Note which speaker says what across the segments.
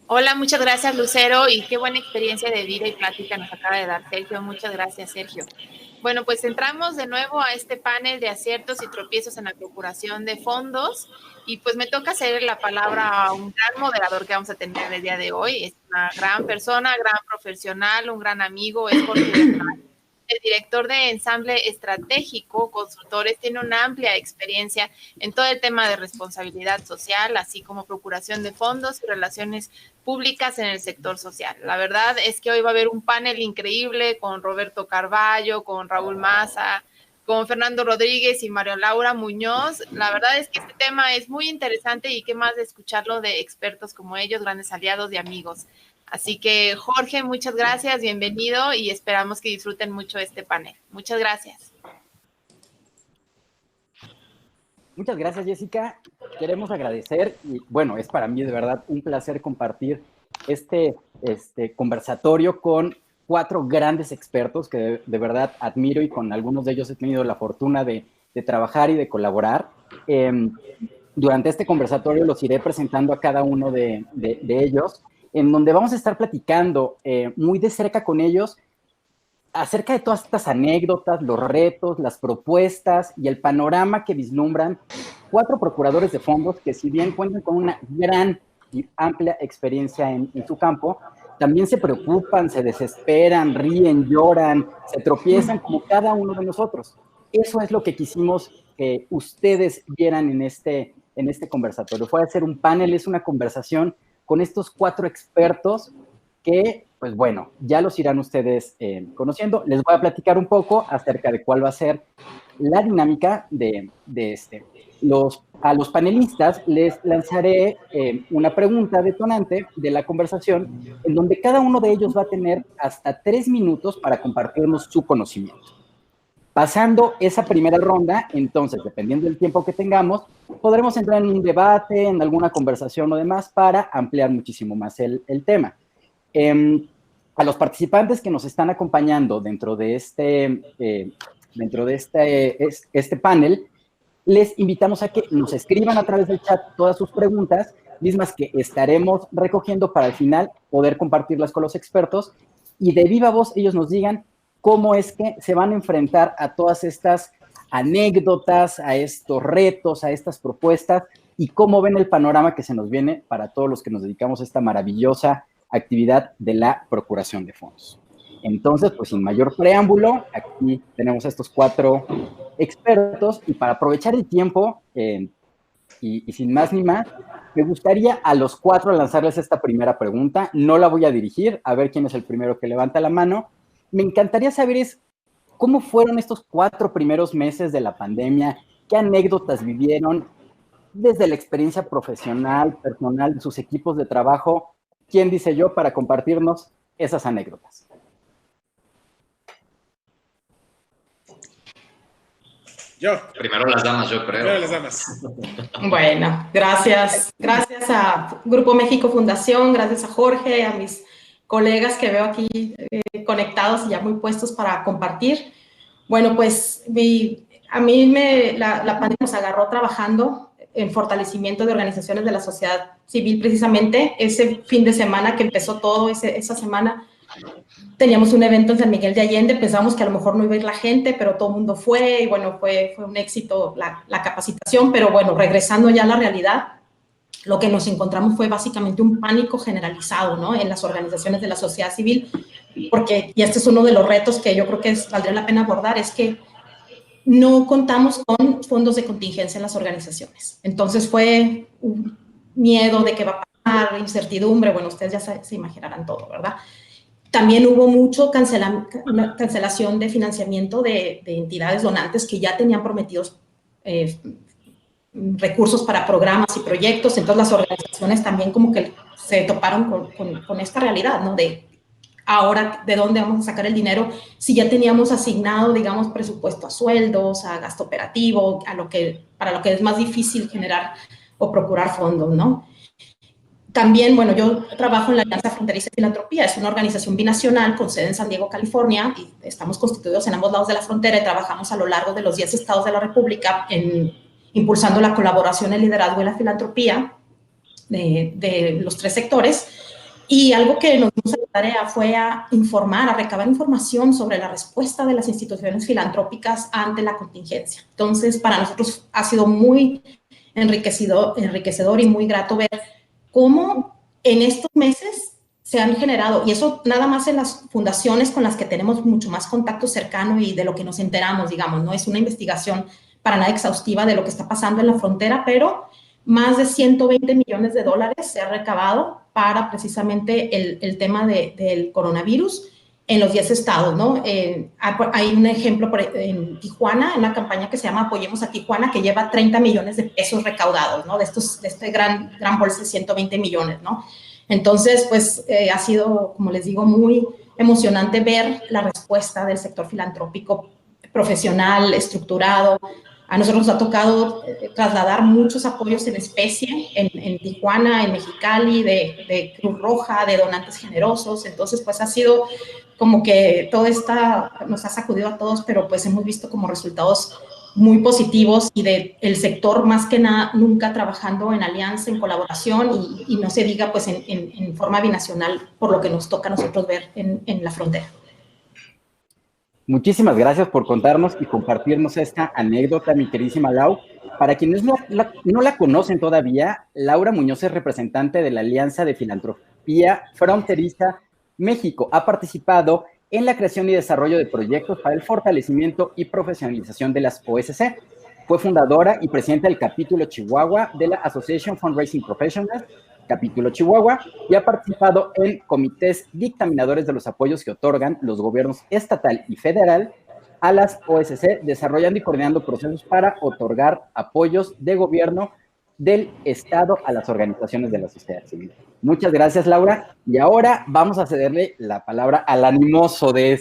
Speaker 1: Hola, muchas gracias, Lucero, y qué buena experiencia de vida y plática nos acaba de dar Sergio. Muchas gracias, Sergio. Bueno, pues entramos de nuevo a este panel de aciertos y tropiezos en la procuración de fondos, y pues me toca ceder la palabra a un gran moderador que vamos a tener el día de hoy. Es una gran persona, gran profesional, un gran amigo, es Jorge Bernal. El director de Ensamble Estratégico Consultores tiene una amplia experiencia en todo el tema de responsabilidad social, así como procuración de fondos y relaciones públicas en el sector social. La verdad es que hoy va a haber un panel increíble con Roberto Carballo, con Raúl Maza, con Fernando Rodríguez y Mario Laura Muñoz. La verdad es que este tema es muy interesante y qué más de escucharlo de expertos como ellos, grandes aliados y amigos. Así que, Jorge, muchas gracias, bienvenido y esperamos que disfruten mucho este panel. Muchas gracias.
Speaker 2: Muchas gracias, Jessica. Queremos agradecer y, bueno, es para mí de verdad un placer compartir este conversatorio con 4 grandes expertos que de verdad admiro y con algunos de ellos he tenido la fortuna de trabajar y de colaborar. Durante este conversatorio los iré presentando a cada uno de ellos, en donde vamos a estar platicando muy de cerca con ellos acerca de todas estas anécdotas, los retos, las propuestas y el panorama que vislumbran 4 procuradores de fondos que, si bien cuentan con una gran y amplia experiencia en su campo, también se preocupan, se desesperan, ríen, lloran, se tropiezan como cada uno de nosotros. Eso es lo que quisimos que ustedes vieran en este conversatorio. Fue hacer un panel, es una conversación con estos 4 expertos que, pues bueno, ya los irán ustedes conociendo. Les voy a platicar un poco acerca de cuál va a ser la dinámica de este. A los panelistas les lanzaré una pregunta detonante de la conversación, en donde cada uno de ellos va a tener hasta 3 minutos para compartirnos su conocimiento. Pasando esa primera ronda, entonces, dependiendo del tiempo que tengamos, podremos entrar en un debate, en alguna conversación o demás para ampliar muchísimo más el tema. A los participantes que nos están acompañando dentro de este panel, les invitamos a que nos escriban a través del chat todas sus preguntas, mismas que estaremos recogiendo para al final poder compartirlas con los expertos y de viva voz ellos nos digan cómo es que se van a enfrentar a todas estas anécdotas, a estos retos, a estas propuestas y cómo ven el panorama que se nos viene para todos los que nos dedicamos a esta maravillosa actividad de la procuración de fondos. Entonces, pues sin mayor preámbulo, aquí tenemos a estos 4 expertos y para aprovechar el tiempo y sin más ni más, me gustaría a los 4 lanzarles esta primera pregunta. No la voy a dirigir, a ver quién es el primero que levanta la mano. Me encantaría saber cómo fueron estos 4 primeros meses de la pandemia, qué anécdotas vivieron desde la experiencia profesional, personal de sus equipos de trabajo. ¿Quién dice yo para compartirnos esas anécdotas?
Speaker 3: Yo.
Speaker 4: Primero las damas, yo creo.
Speaker 3: Primero las damas.
Speaker 5: Bueno, gracias. Gracias a Grupo México Fundación, gracias a Jorge, a mis colegas que veo aquí conectados y ya muy puestos para compartir. Bueno, pues a mí la pandemia nos agarró trabajando en fortalecimiento de organizaciones de la sociedad civil. Precisamente ese fin de semana que empezó todo, esa semana, teníamos un evento en San Miguel de Allende, pensamos que a lo mejor no iba a ir la gente, pero todo el mundo fue, y bueno, fue un éxito la capacitación, pero bueno, regresando ya a la realidad, lo que nos encontramos fue básicamente un pánico generalizado, ¿no?, en las organizaciones de la sociedad civil, porque, y este es uno de los retos que yo creo que valdría la pena abordar, es que no contamos con fondos de contingencia en las organizaciones. Entonces fue un miedo de qué va a pasar, incertidumbre, bueno, ustedes ya se imaginarán todo, ¿verdad? También hubo mucho cancelación de financiamiento de entidades donantes que ya tenían prometidos recursos para programas y proyectos. Entonces las organizaciones también como que se toparon con esta realidad, ¿no? De ahora, ¿de dónde vamos a sacar el dinero? Si ya teníamos asignado, digamos, presupuesto a sueldos, a gasto operativo, para lo que es más difícil generar o procurar fondos, ¿no? También, bueno, yo trabajo en la Alianza Fronteriza de Filantropía, es una organización binacional con sede en San Diego, California, y estamos constituidos en ambos lados de la frontera y trabajamos a lo largo de los 10 estados de la República impulsando la colaboración, el liderazgo y la filantropía de los 3 sectores. Y algo que nos dimos a la tarea fue a informar, a recabar información sobre la respuesta de las instituciones filantrópicas ante la contingencia. Entonces, para nosotros ha sido muy enriquecedor y muy grato ver cómo en estos meses se han generado, y eso nada más en las fundaciones con las que tenemos mucho más contacto cercano y de lo que nos enteramos, digamos, no es una investigación para nada exhaustiva de lo que está pasando en la frontera, pero más de 120 millones de dólares se ha recabado para precisamente el tema del coronavirus en los 10 estados, ¿no? Hay un ejemplo en Tijuana, una campaña que se llama Apoyemos a Tijuana, que lleva 30 millones de pesos recaudados, ¿no? De este gran bolsa de 120 millones, ¿no? Entonces, pues, ha sido, como les digo, muy emocionante ver la respuesta del sector filantrópico profesional, estructurado. A nosotros nos ha tocado trasladar muchos apoyos en especie en Tijuana, en Mexicali, de Cruz Roja, de donantes generosos. Entonces, pues ha sido como que todo nos ha sacudido a todos, pero pues hemos visto como resultados muy positivos y el sector más que nada nunca trabajando en alianza, en colaboración y no se diga pues en forma binacional por lo que nos toca a nosotros ver en la frontera.
Speaker 2: Muchísimas gracias por contarnos y compartirnos esta anécdota, mi queridísima Lau. Para quienes no la conocen todavía, Laura Muñoz es representante de la Alianza de Filantropía Fronteriza México. Ha participado en la creación y desarrollo de proyectos para el fortalecimiento y profesionalización de las OSC. Fue fundadora y presidenta del capítulo Chihuahua de la Association Fundraising Professionals, capítulo Chihuahua, y ha participado en comités dictaminadores de los apoyos que otorgan los gobiernos estatal y federal a las OSC, desarrollando y coordinando procesos para otorgar apoyos de gobierno del Estado a las organizaciones de la sociedad civil. Muchas gracias, Laura. Y ahora vamos a cederle la palabra al animoso de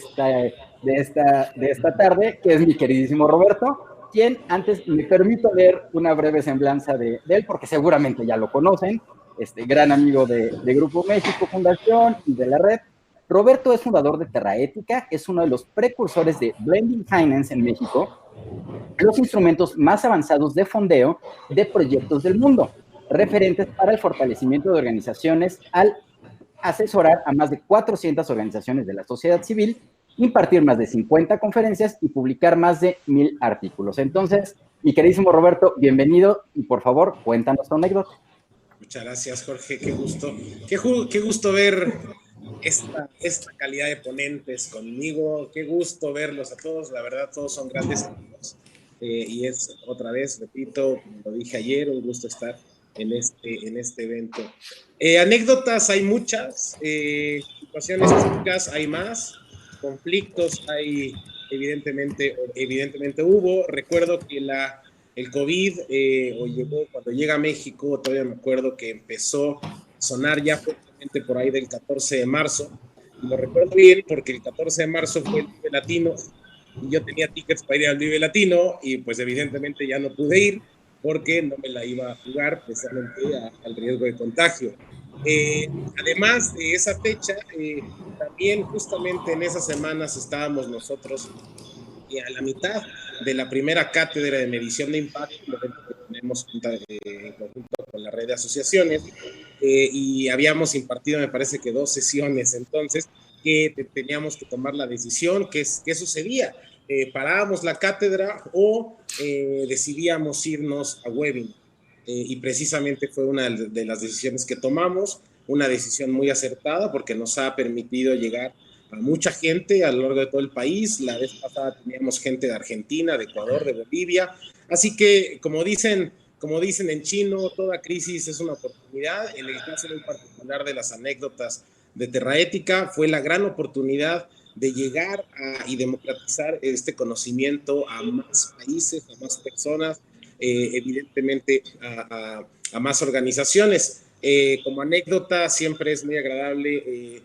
Speaker 2: esta tarde, que es mi queridísimo Roberto, quien antes me permito leer una breve semblanza de él, porque seguramente ya lo conocen, gran amigo de Grupo México Fundación y de la red. Roberto es fundador de Terraética, es uno de los precursores de Blending Finance en México, los instrumentos más avanzados de fondeo de proyectos del mundo, referentes para el fortalecimiento de organizaciones al asesorar a más de 400 organizaciones de la sociedad civil, impartir más de 50 conferencias y publicar más de 1000 artículos. Entonces, mi queridísimo Roberto, bienvenido y por favor, cuéntanos tu anécdota.
Speaker 3: Muchas gracias, Jorge, qué gusto. Qué gusto ver esta calidad de ponentes conmigo, qué gusto verlos a todos, la verdad todos son grandes amigos y es otra vez, repito, como lo dije ayer, un gusto estar en este evento. Anécdotas hay muchas, situaciones chicas hay más, conflictos hay evidentemente hubo. Recuerdo que el COVID cuando llega a México, todavía me acuerdo que empezó a sonar ya fuertemente por ahí del 14 de marzo. Y lo recuerdo bien porque el 14 de marzo fue el Vive Latino y yo tenía tickets para ir al Vive Latino y pues evidentemente ya no pude ir porque no me la iba a jugar precisamente al riesgo de contagio. Además de esa fecha, también justamente en esas semanas estábamos nosotros a la mitad de la primera cátedra de medición de impacto que tenemos en conjunto con la red de asociaciones y habíamos impartido, me parece que 2 sesiones entonces, que teníamos que tomar la decisión, ¿qué sucedía? ¿Parábamos la cátedra o decidíamos irnos a webinar? Y precisamente fue una de las decisiones que tomamos, una decisión muy acertada porque nos ha permitido llegar a mucha gente a lo largo de todo el país. La vez pasada teníamos gente de Argentina, de Ecuador, de Bolivia. Así que, como dicen en chino, toda crisis es una oportunidad. En el caso en particular de las anécdotas de Terraética, fue la gran oportunidad de llegar y democratizar este conocimiento a más países, a más personas, evidentemente a más organizaciones. Como anécdota, siempre es muy agradable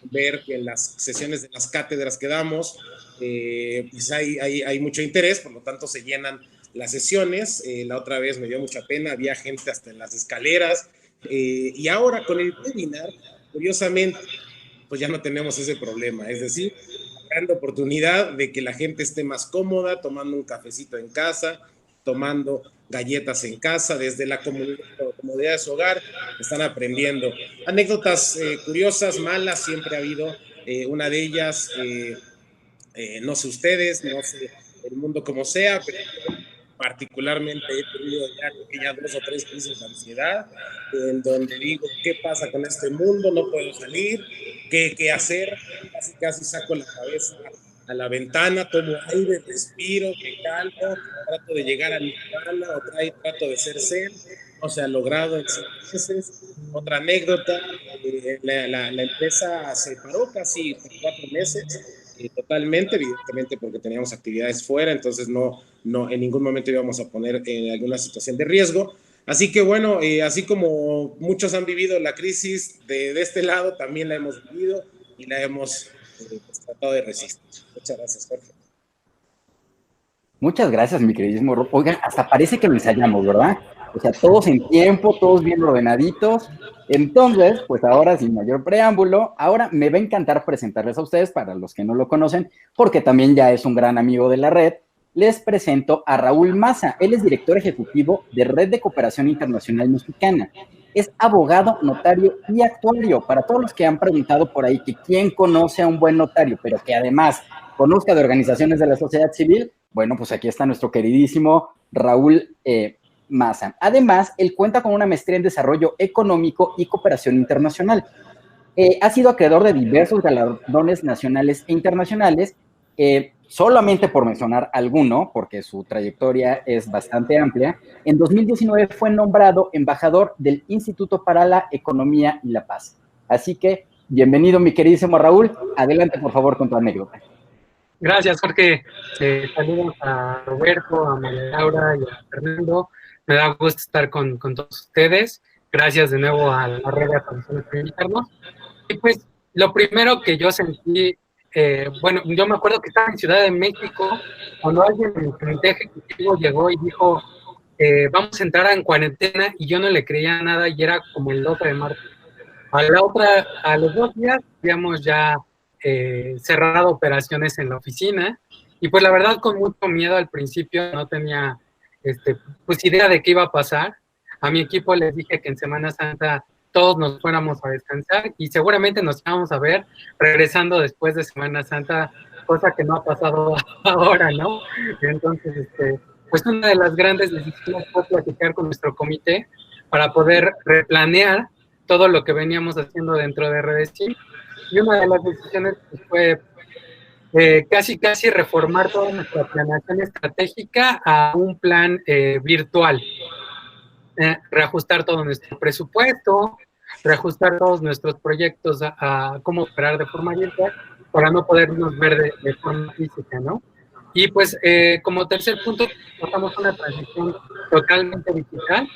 Speaker 3: ver que en las sesiones de las cátedras que damos, pues hay mucho interés, por lo tanto se llenan las sesiones. La otra vez me dio mucha pena, había gente hasta en las escaleras, y ahora con el webinar, curiosamente, pues ya no tenemos ese problema, es decir, gran oportunidad de que la gente esté más cómoda, tomando un cafecito en casa, tomando galletas en casa, desde la comodidad de su hogar, están aprendiendo. Anécdotas curiosas, malas, siempre ha habido. Una de ellas, no sé ustedes, no sé el mundo como sea, pero particularmente he tenido ya 2 o 3 crisis de ansiedad, en donde digo, ¿qué pasa con este mundo? No puedo salir, ¿qué hacer? Casi saco la cabeza a la ventana, tomo aire, respiro, me calmo, trato de llegar a mi cama, trato de ser zen, no se ha logrado en 6 meses. Otra anécdota, la empresa se paró casi por 4 meses, totalmente, evidentemente porque teníamos actividades fuera, entonces no en ningún momento íbamos a poner en alguna situación de riesgo. Así que bueno, así como muchos han vivido la crisis de este lado, también la hemos vivido y la hemos pues, tratado de resistir. Muchas gracias, Jorge.
Speaker 2: Muchas gracias, mi queridísimo Rob. Oigan, hasta parece que lo ensayamos, ¿verdad? O sea, todos en tiempo, todos bien ordenaditos. Entonces, pues ahora, sin mayor preámbulo, ahora me va a encantar presentarles a ustedes, para los que no lo conocen, porque también ya es un gran amigo de la red. Les presento a Raúl Maza. Él es director ejecutivo de Red de Cooperación Internacional Mexicana. Es abogado, notario y actuario. Para todos los que han preguntado por ahí que quién conoce a un buen notario, pero que además conozca de organizaciones de la sociedad civil, bueno, pues aquí está nuestro queridísimo Raúl Maza. Además, él cuenta con una maestría en Desarrollo Económico y Cooperación Internacional. Ha sido acreedor de diversos galardones nacionales e internacionales, solamente por mencionar alguno, porque su trayectoria es bastante amplia. En 2019 fue nombrado embajador del Instituto para la Economía y la Paz. Así que, bienvenido, mi queridísimo Raúl. Adelante, por favor, con tu anécdota.
Speaker 4: Gracias, Jorge. Saludos a Roberto, a María Laura y a Fernando. Me da gusto estar con todos ustedes. Gracias de nuevo a la red de atención por invitarnos. Y pues, lo primero que yo sentí, bueno, yo me acuerdo que estaba en Ciudad de México, cuando alguien en el comité ejecutivo llegó y dijo, vamos a entrar en cuarentena, y yo no le creía nada, y era como el 12 de marzo. A los 2 días, habíamos ya cerrado operaciones en la oficina, y pues la verdad con mucho miedo al principio, no tenía pues idea de qué iba a pasar. A mi equipo les dije que en Semana Santa todos nos fuéramos a descansar y seguramente nos íbamos a ver regresando después de Semana Santa, cosa que no ha pasado ahora, ¿no? Entonces, pues una de las grandes decisiones fue platicar con nuestro comité para poder replanear todo lo que veníamos haciendo dentro de Redestim. Y una de las decisiones pues, fue casi reformar toda nuestra planeación estratégica a un plan virtual. Reajustar todo nuestro presupuesto, reajustar todos nuestros proyectos a cómo operar de forma virtual para no podernos ver de forma física, ¿no? Y pues como tercer punto, pasamos una transición totalmente digital,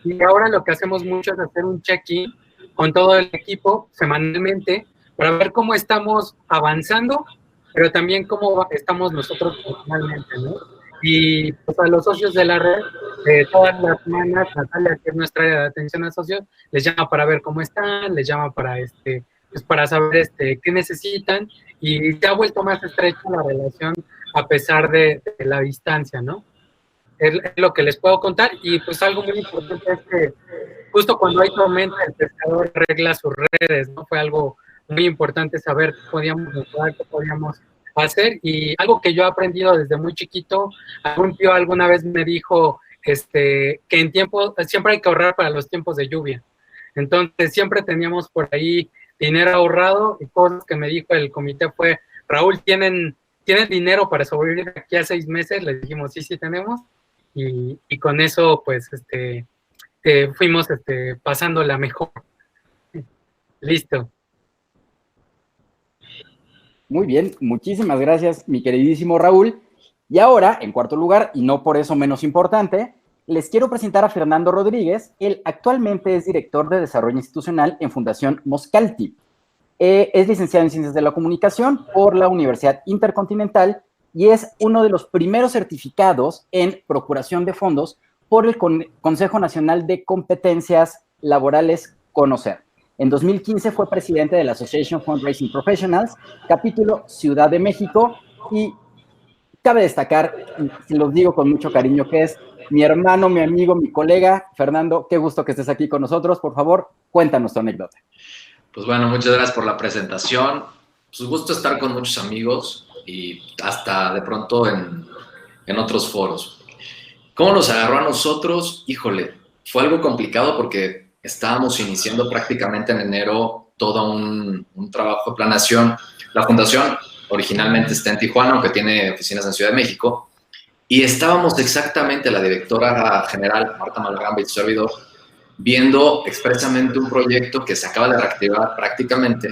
Speaker 4: y ahora lo que hacemos mucho es hacer un check-in con todo el equipo semanalmente para ver cómo estamos avanzando, pero también cómo estamos nosotros personalmente, ¿no? Y pues a los socios de la red, todas las semanas, Natalia, que es nuestra área de atención a socios, les llama para ver cómo están, les llama para, pues para saber qué necesitan, y se ha vuelto más estrecha la relación a pesar de la distancia, ¿no? Es lo que les puedo contar. Y pues algo muy importante es que justo cuando hay tormenta, el pescador arregla sus redes, ¿no? Fue algo muy importante saber qué podíamos mejorar, qué podíamos hacer. Y algo que yo he aprendido desde muy chiquito, algún tío alguna vez me dijo que en tiempo, siempre hay que ahorrar para los tiempos de lluvia. Entonces siempre teníamos por ahí dinero ahorrado, y cosas que me dijo el comité fue, Raúl, ¿tienen dinero para sobrevivir aquí a 6 meses? Les dijimos, sí tenemos. Y con eso, pues, fuimos pasándola mejor. Listo.
Speaker 2: Muy bien, muchísimas gracias, mi queridísimo Raúl. Y ahora, en cuarto lugar, y no por eso menos importante, les quiero presentar a Fernando Rodríguez. Él actualmente es director de Desarrollo Institucional en Fundación Moscalty. Es licenciado en Ciencias de la Comunicación por la Universidad Intercontinental y es uno de los primeros certificados en Procuración de Fondos por el Consejo Nacional de Competencias Laborales, CONOCER. En 2015 fue presidente de la Association Fundraising Professionals, capítulo Ciudad de México, y cabe destacar, y los digo con mucho cariño, que es mi hermano, mi amigo, mi colega. Fernando, qué gusto que estés aquí con nosotros. Por favor, cuéntanos tu anécdota.
Speaker 6: Pues bueno, muchas gracias por la presentación. Pues gusto estar con muchos amigos y hasta de pronto en otros foros. ¿Cómo nos agarró a nosotros? Híjole, fue algo complicado porque estábamos iniciando prácticamente en enero todo un trabajo de planeación. La fundación originalmente está en Tijuana, aunque tiene oficinas en Ciudad de México, y estábamos exactamente, la directora general, Marta Malagamba, y su servidor, viendo expresamente un proyecto que se acaba de reactivar prácticamente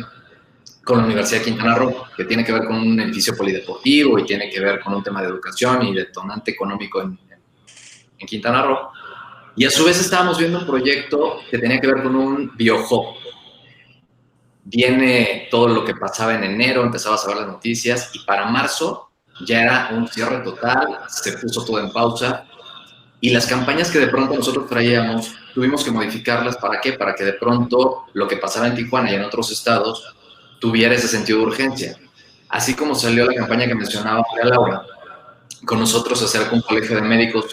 Speaker 6: con la Universidad de Quintana Roo, que tiene que ver con un edificio polideportivo y tiene que ver con un tema de educación y detonante económico en Quintana Roo. Y a su vez estábamos viendo un proyecto que tenía que ver con un biohub. Viene todo lo que pasaba en enero, empezabas a ver las noticias y para marzo ya era un cierre total, se puso todo en pausa y las campañas que de pronto nosotros traíamos tuvimos que modificarlas. ¿Para qué? Para que de pronto lo que pasaba en Tijuana y en otros estados tuviera ese sentido de urgencia. Así como salió la campaña que mencionaba Laura, con nosotros se acerca un colegio de médicos,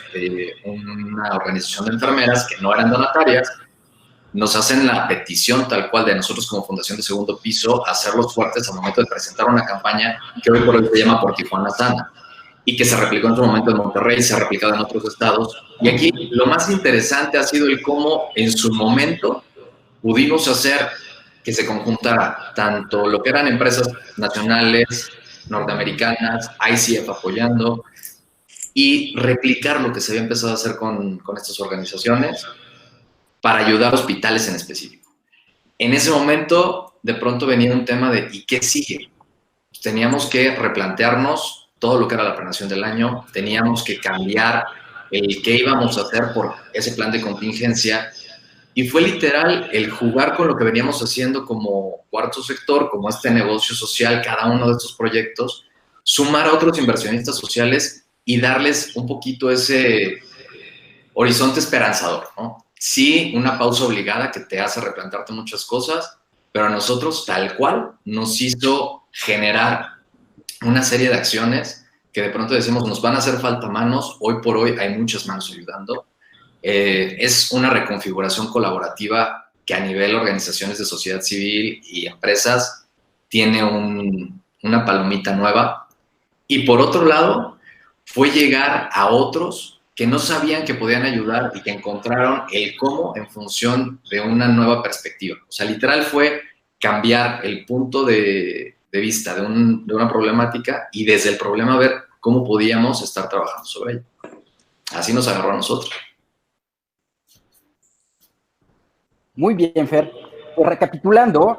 Speaker 6: una organización de enfermeras que no eran donatarias, nos hacen la petición tal cual de nosotros como Fundación de Segundo Piso, hacerlos fuertes al momento de presentar una campaña que hoy por hoy se llama Por Tijuana Sana y que se replicó en su momento en Monterrey, se ha replicado en otros estados. Y aquí lo más interesante ha sido el cómo en su momento pudimos hacer que se conjuntara tanto lo que eran empresas nacionales, norteamericanas, ICF apoyando, y replicar lo que se había empezado a hacer con estas organizaciones para ayudar a hospitales en específico. En ese momento, de pronto venía un tema de ¿y qué sigue? Pues teníamos que replantearnos todo lo que era la planeación del año, teníamos que cambiar el qué íbamos a hacer por ese plan de contingencia, y fue literal el jugar con lo que veníamos haciendo como cuarto sector, como este negocio social, cada uno de estos proyectos, sumar a otros inversionistas sociales y darles un poquito ese horizonte esperanzador, ¿no? Sí, una pausa obligada que te hace replantearte muchas cosas, pero a nosotros tal cual nos hizo generar una serie de acciones que de pronto decimos nos van a hacer falta manos. Hoy por hoy hay muchas manos ayudando. Es una reconfiguración colaborativa que a nivel organizaciones de sociedad civil y empresas tiene una palomita nueva. Y por otro lado, fue llegar a otros que no sabían que podían ayudar y que encontraron el cómo en función de una nueva perspectiva. O sea, literal fue cambiar el punto de vista de una problemática y desde el problema ver cómo podíamos estar trabajando sobre ello. Así nos agarró a nosotros.
Speaker 2: Muy bien, Fer. Pues recapitulando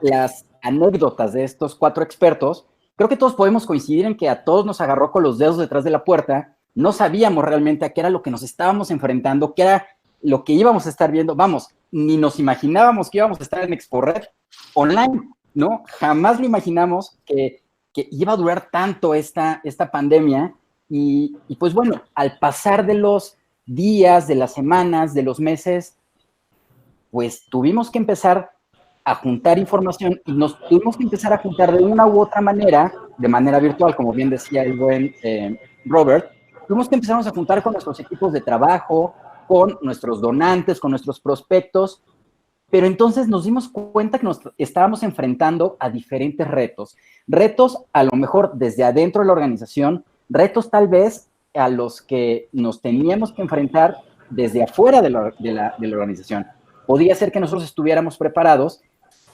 Speaker 2: las anécdotas de estos 4 expertos, creo que todos podemos coincidir en que a todos nos agarró con los dedos detrás de la puerta. No sabíamos realmente a qué era lo que nos estábamos enfrentando, qué era lo que íbamos a estar viendo. Vamos, ni nos imaginábamos que íbamos a estar en ExpoRed online, ¿no? Jamás lo imaginamos que iba a durar tanto esta pandemia. Y pues bueno, al pasar de los días, de las semanas, de los meses, pues tuvimos que empezar a juntar información y nos tuvimos que empezar a juntar de una u otra manera, de manera virtual, como bien decía el buen Robert. Tuvimos que empezar a juntar con nuestros equipos de trabajo, con nuestros donantes, con nuestros prospectos, pero entonces nos dimos cuenta que nos estábamos enfrentando a diferentes retos. Retos a lo mejor desde adentro de la organización, retos tal vez a los que nos teníamos que enfrentar desde afuera de la organización. Podía ser que nosotros estuviéramos preparados,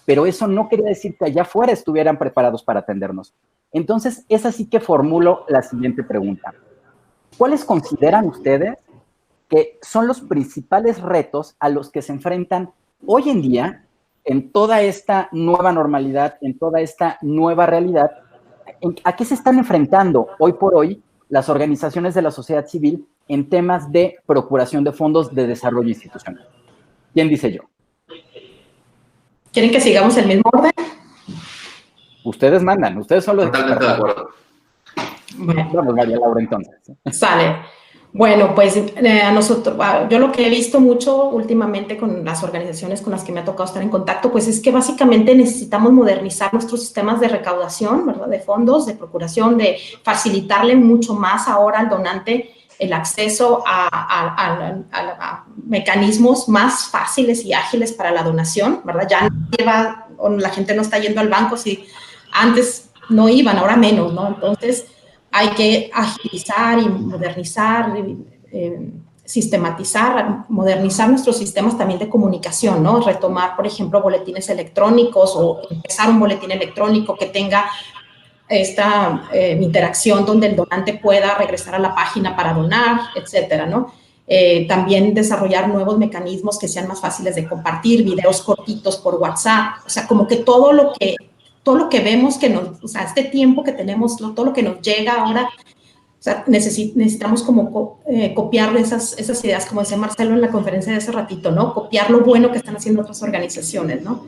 Speaker 2: pero eso no quería decir que allá afuera estuvieran preparados para atendernos. Entonces, es así que formulo la siguiente pregunta. ¿Cuáles consideran ustedes que son los principales retos a los que se enfrentan hoy en día en toda esta nueva normalidad, en toda esta nueva realidad? ¿A qué se están enfrentando hoy por hoy las organizaciones de la sociedad civil en temas de procuración de fondos de desarrollo institucional. ¿Quién dice yo?
Speaker 5: ¿Quieren que sigamos el mismo orden?
Speaker 2: Ustedes mandan, ustedes son los
Speaker 6: Totalmente de acuerdo.
Speaker 5: Bueno.
Speaker 2: Vamos, María Laura, entonces.
Speaker 5: Sale. Bueno, pues a nosotros, yo lo que he visto mucho últimamente con las organizaciones con las que me ha tocado estar en contacto, pues es que básicamente necesitamos modernizar nuestros sistemas de recaudación, ¿verdad? De fondos, de procuración, de facilitarle mucho más ahora al donante el acceso a mecanismos más fáciles y ágiles para la donación, ¿verdad? Ya la gente no está yendo al banco, si antes no iban, ahora menos, ¿no? Entonces, hay que agilizar y modernizar, sistematizar, modernizar nuestros sistemas también de comunicación, ¿no? Retomar, por ejemplo, boletines electrónicos o empezar un boletín electrónico que tenga esta interacción donde el donante pueda regresar a la página para donar, etcétera, ¿no? También desarrollar nuevos mecanismos que sean más fáciles de compartir, videos cortitos por WhatsApp, o sea, como que todo lo que vemos o sea, este tiempo que tenemos, todo lo que nos llega ahora, o sea, necesitamos como copiar esas ideas, como decía Marcelo en la conferencia de hace ratito, ¿no? Copiar lo bueno que están haciendo otras organizaciones, ¿no?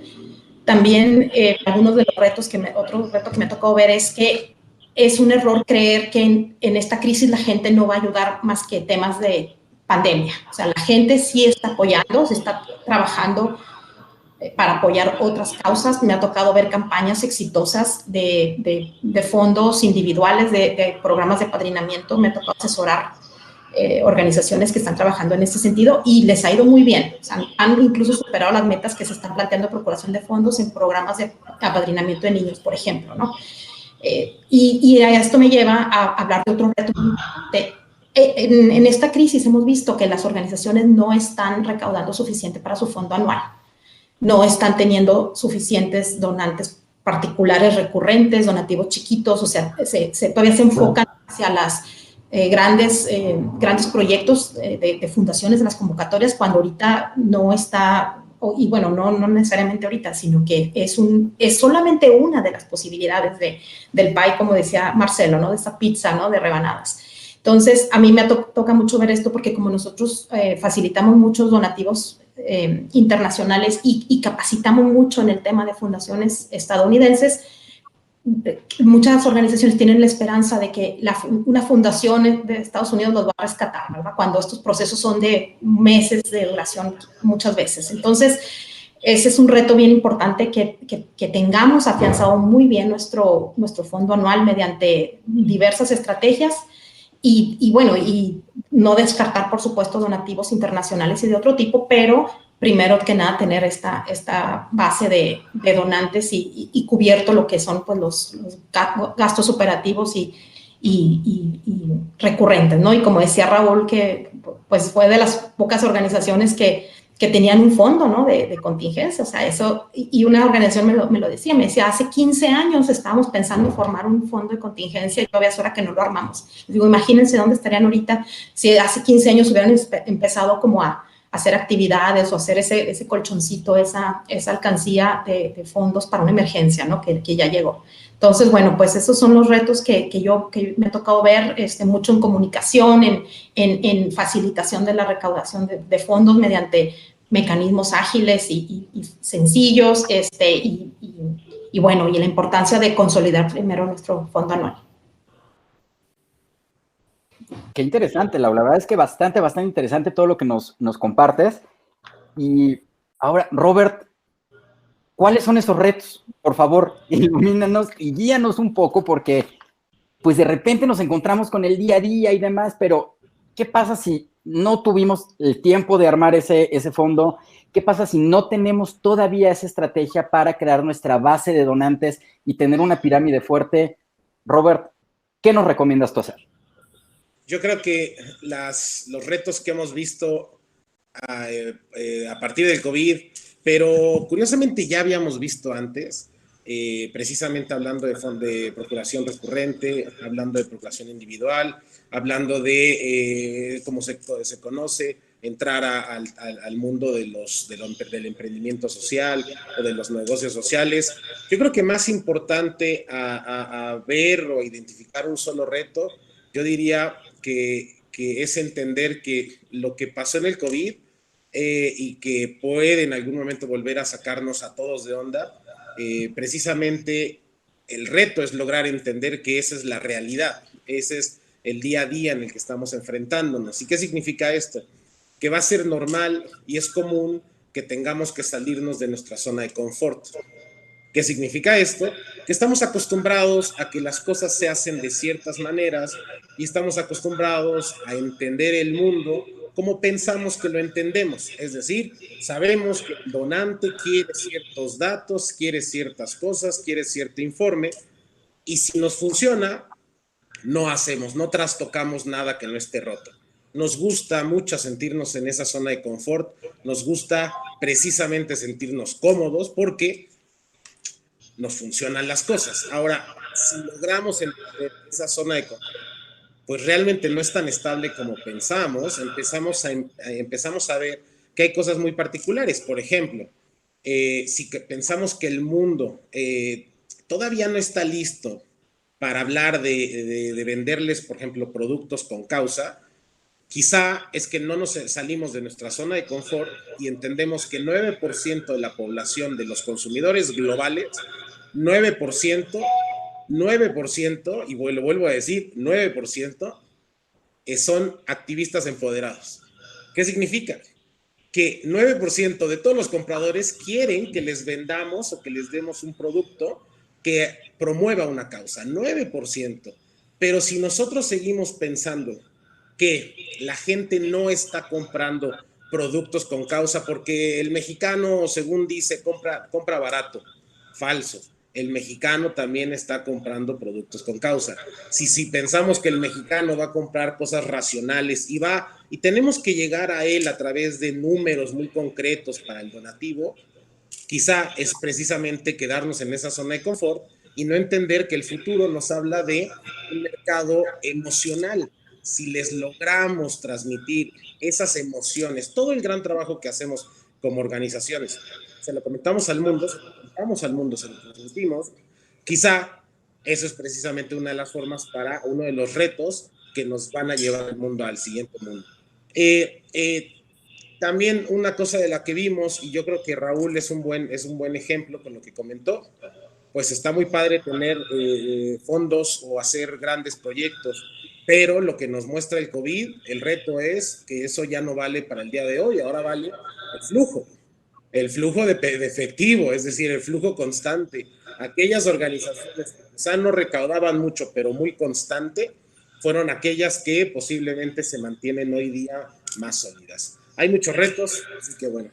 Speaker 5: También algunos de los retos otro reto que me ha tocado ver es que es un error creer que en esta crisis la gente no va a ayudar más que temas de pandemia. O sea, la gente sí está apoyando, se está trabajando para apoyar otras causas. Me ha tocado ver campañas exitosas de fondos individuales, de programas de apadrinamiento. Me ha tocado asesorar organizaciones que están trabajando en este sentido y les ha ido muy bien. O sea, han incluso superado las metas que se están planteando de procuración de fondos en programas de apadrinamiento de niños, por ejemplo, ¿no? Y esto me lleva a hablar de otro reto. En esta crisis hemos visto que las organizaciones no están recaudando suficiente para su fondo anual. No están teniendo suficientes donantes particulares recurrentes, donativos chiquitos, o sea, todavía se enfocan hacia las grandes proyectos de fundaciones de las convocatorias, cuando ahorita no está, y bueno, no necesariamente ahorita, sino que es solamente una de las posibilidades del pie, como decía Marcelo, ¿no? De esa pizza, ¿no? De rebanadas. Entonces, a mí me toca mucho ver esto porque como nosotros facilitamos muchos donativos internacionales y capacitamos mucho en el tema de fundaciones estadounidenses, muchas organizaciones tienen la esperanza de que una fundación de Estados Unidos los va a rescatar, ¿verdad? Cuando estos procesos son de meses de duración muchas veces. Entonces, ese es un reto bien importante que tengamos afianzado muy bien nuestro fondo anual mediante diversas estrategias y bueno, y no descartar, por supuesto, donativos internacionales y de otro tipo, pero primero que nada tener esta base de donantes y cubierto lo que son pues, los gastos operativos y recurrentes, ¿no? Y como decía Raúl, que pues fue de las pocas organizaciones que tenían un fondo, ¿no? De contingencia, o sea, eso, y una organización me lo decía, me decía, hace 15 años estábamos pensando en formar un fondo de contingencia y todavía es hora que no lo armamos. Digo, imagínense dónde estarían ahorita si hace 15 años hubieran empezado como a hacer actividades o hacer ese colchoncito, esa alcancía de fondos para una emergencia, ¿no? Que ya llegó. Entonces, bueno, pues esos son los retos que me ha tocado ver mucho en comunicación, en facilitación de la recaudación de fondos mediante mecanismos ágiles y sencillos, y bueno, y la importancia de consolidar primero nuestro fondo anual.
Speaker 2: Qué interesante, Laura. La verdad es que bastante interesante todo lo que nos compartes. Y ahora, Robert, ¿cuáles son esos retos? Por favor, ilumínanos y guíanos un poco, porque pues de repente nos encontramos con el día a día y demás, pero ¿qué pasa si no tuvimos el tiempo de armar ese fondo? ¿Qué pasa si no tenemos todavía esa estrategia para crear nuestra base de donantes y tener una pirámide fuerte? Robert, ¿qué nos recomiendas tú hacer?
Speaker 3: Yo creo que los retos que hemos visto a partir del COVID, pero curiosamente ya habíamos visto antes, precisamente hablando de procuración recurrente, hablando de procuración individual, hablando de cómo se conoce, entrar al mundo del emprendimiento social o de los negocios sociales. Yo creo que más importante a ver o identificar un solo reto yo diría que es entender que lo que pasó en el COVID y que puede en algún momento volver a sacarnos a todos de onda, precisamente el reto es lograr entender que esa es la realidad, ese es el día a día en el que estamos enfrentándonos. ¿Y qué significa esto? Que va a ser normal y es común que tengamos que salirnos de nuestra zona de confort. ¿Qué significa esto? Que estamos acostumbrados a que las cosas se hacen de ciertas maneras y estamos acostumbrados a entender el mundo como pensamos que lo entendemos. Es decir, sabemos que el donante quiere ciertos datos, quiere ciertas cosas, quiere cierto informe, y si nos funciona, no hacemos, no trastocamos nada que no esté roto. Nos gusta mucho sentirnos en esa zona de confort, nos gusta precisamente sentirnos cómodos porque nos funcionan las cosas. Ahora, si logramos entender esa zona de confort, pues realmente no es tan estable como pensamos, empezamos a ver que hay cosas muy particulares. Por ejemplo, si pensamos que el mundo todavía no está listo para hablar de venderles, por ejemplo, productos con causa, quizá es que no nos salimos de nuestra zona de confort y entendemos que 9% de la población de los consumidores globales, 9%, y lo vuelvo a decir, 9% son activistas empoderados. ¿Qué significa? Que 9% de todos los compradores quieren que les vendamos o que les demos un producto que promueva una causa, 9%. Pero si nosotros seguimos pensando que la gente no está comprando productos con causa porque el mexicano, según dice, compra barato, falso. El mexicano también está comprando productos con causa. Si pensamos que el mexicano va a comprar cosas racionales y tenemos que llegar a él a través de números muy concretos para el donativo, quizá es precisamente quedarnos en esa zona de confort y no entender que el futuro nos habla de un mercado emocional. Si les logramos transmitir esas emociones, todo el gran trabajo que hacemos como organizaciones, se lo comentamos al mundo, se lo transmitimos, quizá eso es precisamente una de las formas para uno de los retos que nos van a llevar al mundo, al siguiente mundo. También una cosa de la que vimos, y yo creo que Raúl es un buen ejemplo con lo que comentó, pues está muy padre tener fondos o hacer grandes proyectos, pero lo que nos muestra el COVID, el reto es que eso ya no vale para el día de hoy, ahora vale el flujo de efectivo, es decir, el flujo constante. Aquellas organizaciones que quizá no recaudaban mucho, pero muy constante, fueron aquellas que posiblemente se mantienen hoy día más sólidas. Hay muchos retos, así que bueno,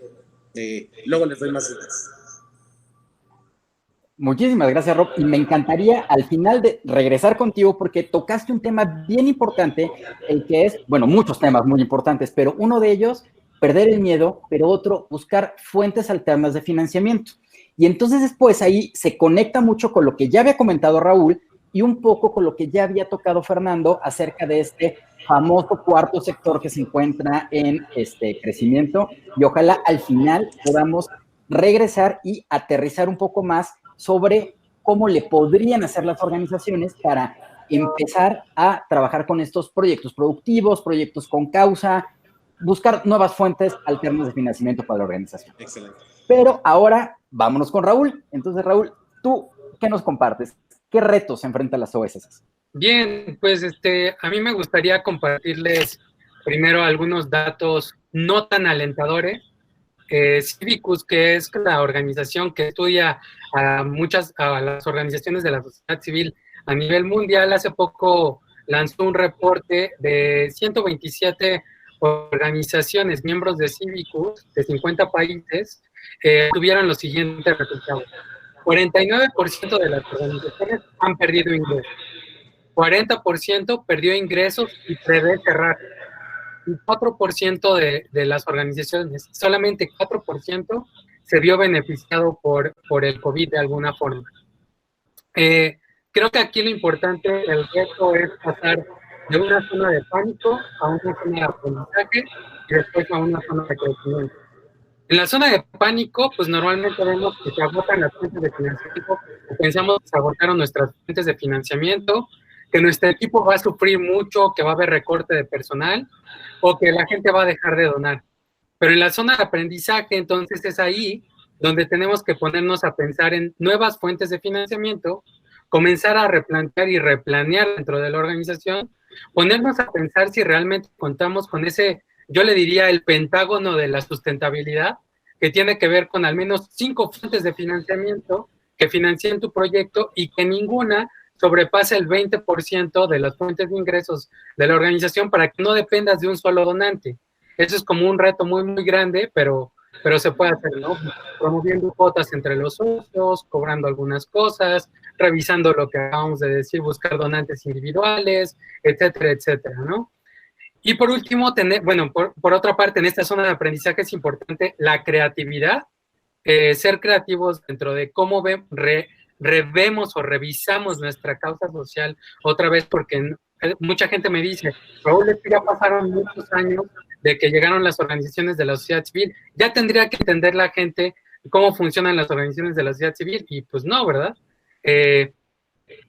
Speaker 3: luego les doy más ideas.
Speaker 2: Muchísimas gracias, Rob. Y me encantaría al final de regresar contigo porque tocaste un tema bien importante, el que es, bueno, muchos temas muy importantes, pero uno de ellos, perder el miedo, pero otro, buscar fuentes alternas de financiamiento. Y entonces después ahí se conecta mucho con lo que ya había comentado Raúl y un poco con lo que ya había tocado Fernando acerca de este famoso cuarto sector que se encuentra en crecimiento. Y ojalá al final podamos regresar y aterrizar un poco más sobre cómo le podrían hacer las organizaciones para empezar a trabajar con estos proyectos productivos, proyectos con causa, buscar nuevas fuentes alternas de financiamiento para la organización.
Speaker 3: Excelente.
Speaker 2: Pero ahora vámonos con Raúl. Entonces, Raúl, ¿tú qué nos compartes? ¿Qué retos se enfrentan las OSS?
Speaker 4: Bien, pues a mí me gustaría compartirles primero algunos datos no tan alentadores. Civicus, que es la organización que estudia a las organizaciones de la sociedad civil a nivel mundial, hace poco lanzó un reporte de 127 organizaciones, miembros de Civicus, de 50 países, tuvieron los siguientes resultados. 49% de las organizaciones han perdido ingresos. 40% perdió ingresos y prevé cerrar. Y 4% de las organizaciones, solamente 4% se vio beneficiado por el COVID de alguna forma. Creo que aquí lo importante, el reto es pasar de una zona de pánico a una zona de aprendizaje y después a una zona de crecimiento. En la zona de pánico, pues normalmente vemos que se agotan las fuentes de financiamiento, o pensamos que se agotaron nuestras fuentes de financiamiento, que nuestro equipo va a sufrir mucho, que va a haber recorte de personal o que la gente va a dejar de donar. Pero en la zona de aprendizaje, entonces es ahí donde tenemos que ponernos a pensar en nuevas fuentes de financiamiento, comenzar a replantear y replanear dentro de la organización, ponernos a pensar si realmente contamos con ese, yo le diría, el pentágono de la sustentabilidad, que tiene que ver con al menos 5 fuentes de financiamiento que financien tu proyecto y que ninguna sobrepase el 20% de las fuentes de ingresos de la organización para que no dependas de un solo donante. Eso es como un reto muy, muy grande, pero se puede hacer, ¿no? Promoviendo cuotas entre los socios, cobrando algunas cosas, revisando lo que acabamos de decir, buscar donantes individuales, etcétera, etcétera, ¿no? Y por último, por otra parte, en esta zona de aprendizaje es importante la creatividad, ser creativos dentro de cómo revemos o revisamos nuestra causa social otra vez, porque mucha gente me dice, Raúl, es que ya pasaron muchos años de que llegaron las organizaciones de la sociedad civil, ya tendría que entender la gente cómo funcionan las organizaciones de la sociedad civil, y pues no, ¿verdad?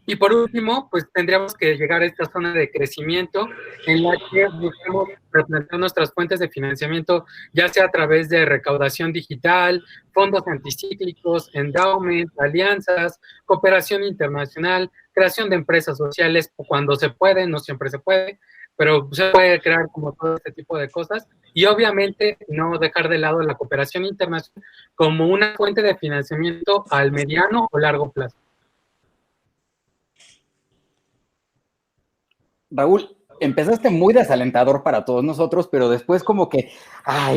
Speaker 4: Y por último, pues tendríamos que llegar a esta zona de crecimiento en la que buscamos replantear nuestras fuentes de financiamiento, ya sea a través de recaudación digital, fondos anticíclicos, endowment, alianzas, cooperación internacional, creación de empresas sociales, cuando se puede, no siempre se puede, pero se puede crear como todo este tipo de cosas, y obviamente no dejar de lado la cooperación internacional como una fuente de financiamiento al mediano o largo plazo.
Speaker 2: Raúl, empezaste muy desalentador para todos nosotros, pero después como que,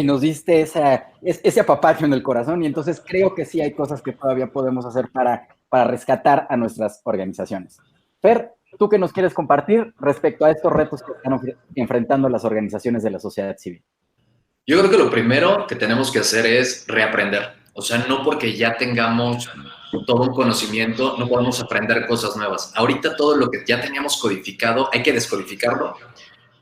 Speaker 2: nos diste ese apapacho en el corazón, y entonces creo que sí hay cosas que todavía podemos hacer para rescatar a nuestras organizaciones. Fer, ¿tú qué nos quieres compartir respecto a estos retos que están enfrentando las organizaciones de la sociedad civil?
Speaker 6: Yo creo que lo primero que tenemos que hacer es reaprender. O sea, no porque ya tengamos todo un conocimiento, no podemos aprender cosas nuevas. Ahorita todo lo que ya teníamos codificado, hay que descodificarlo,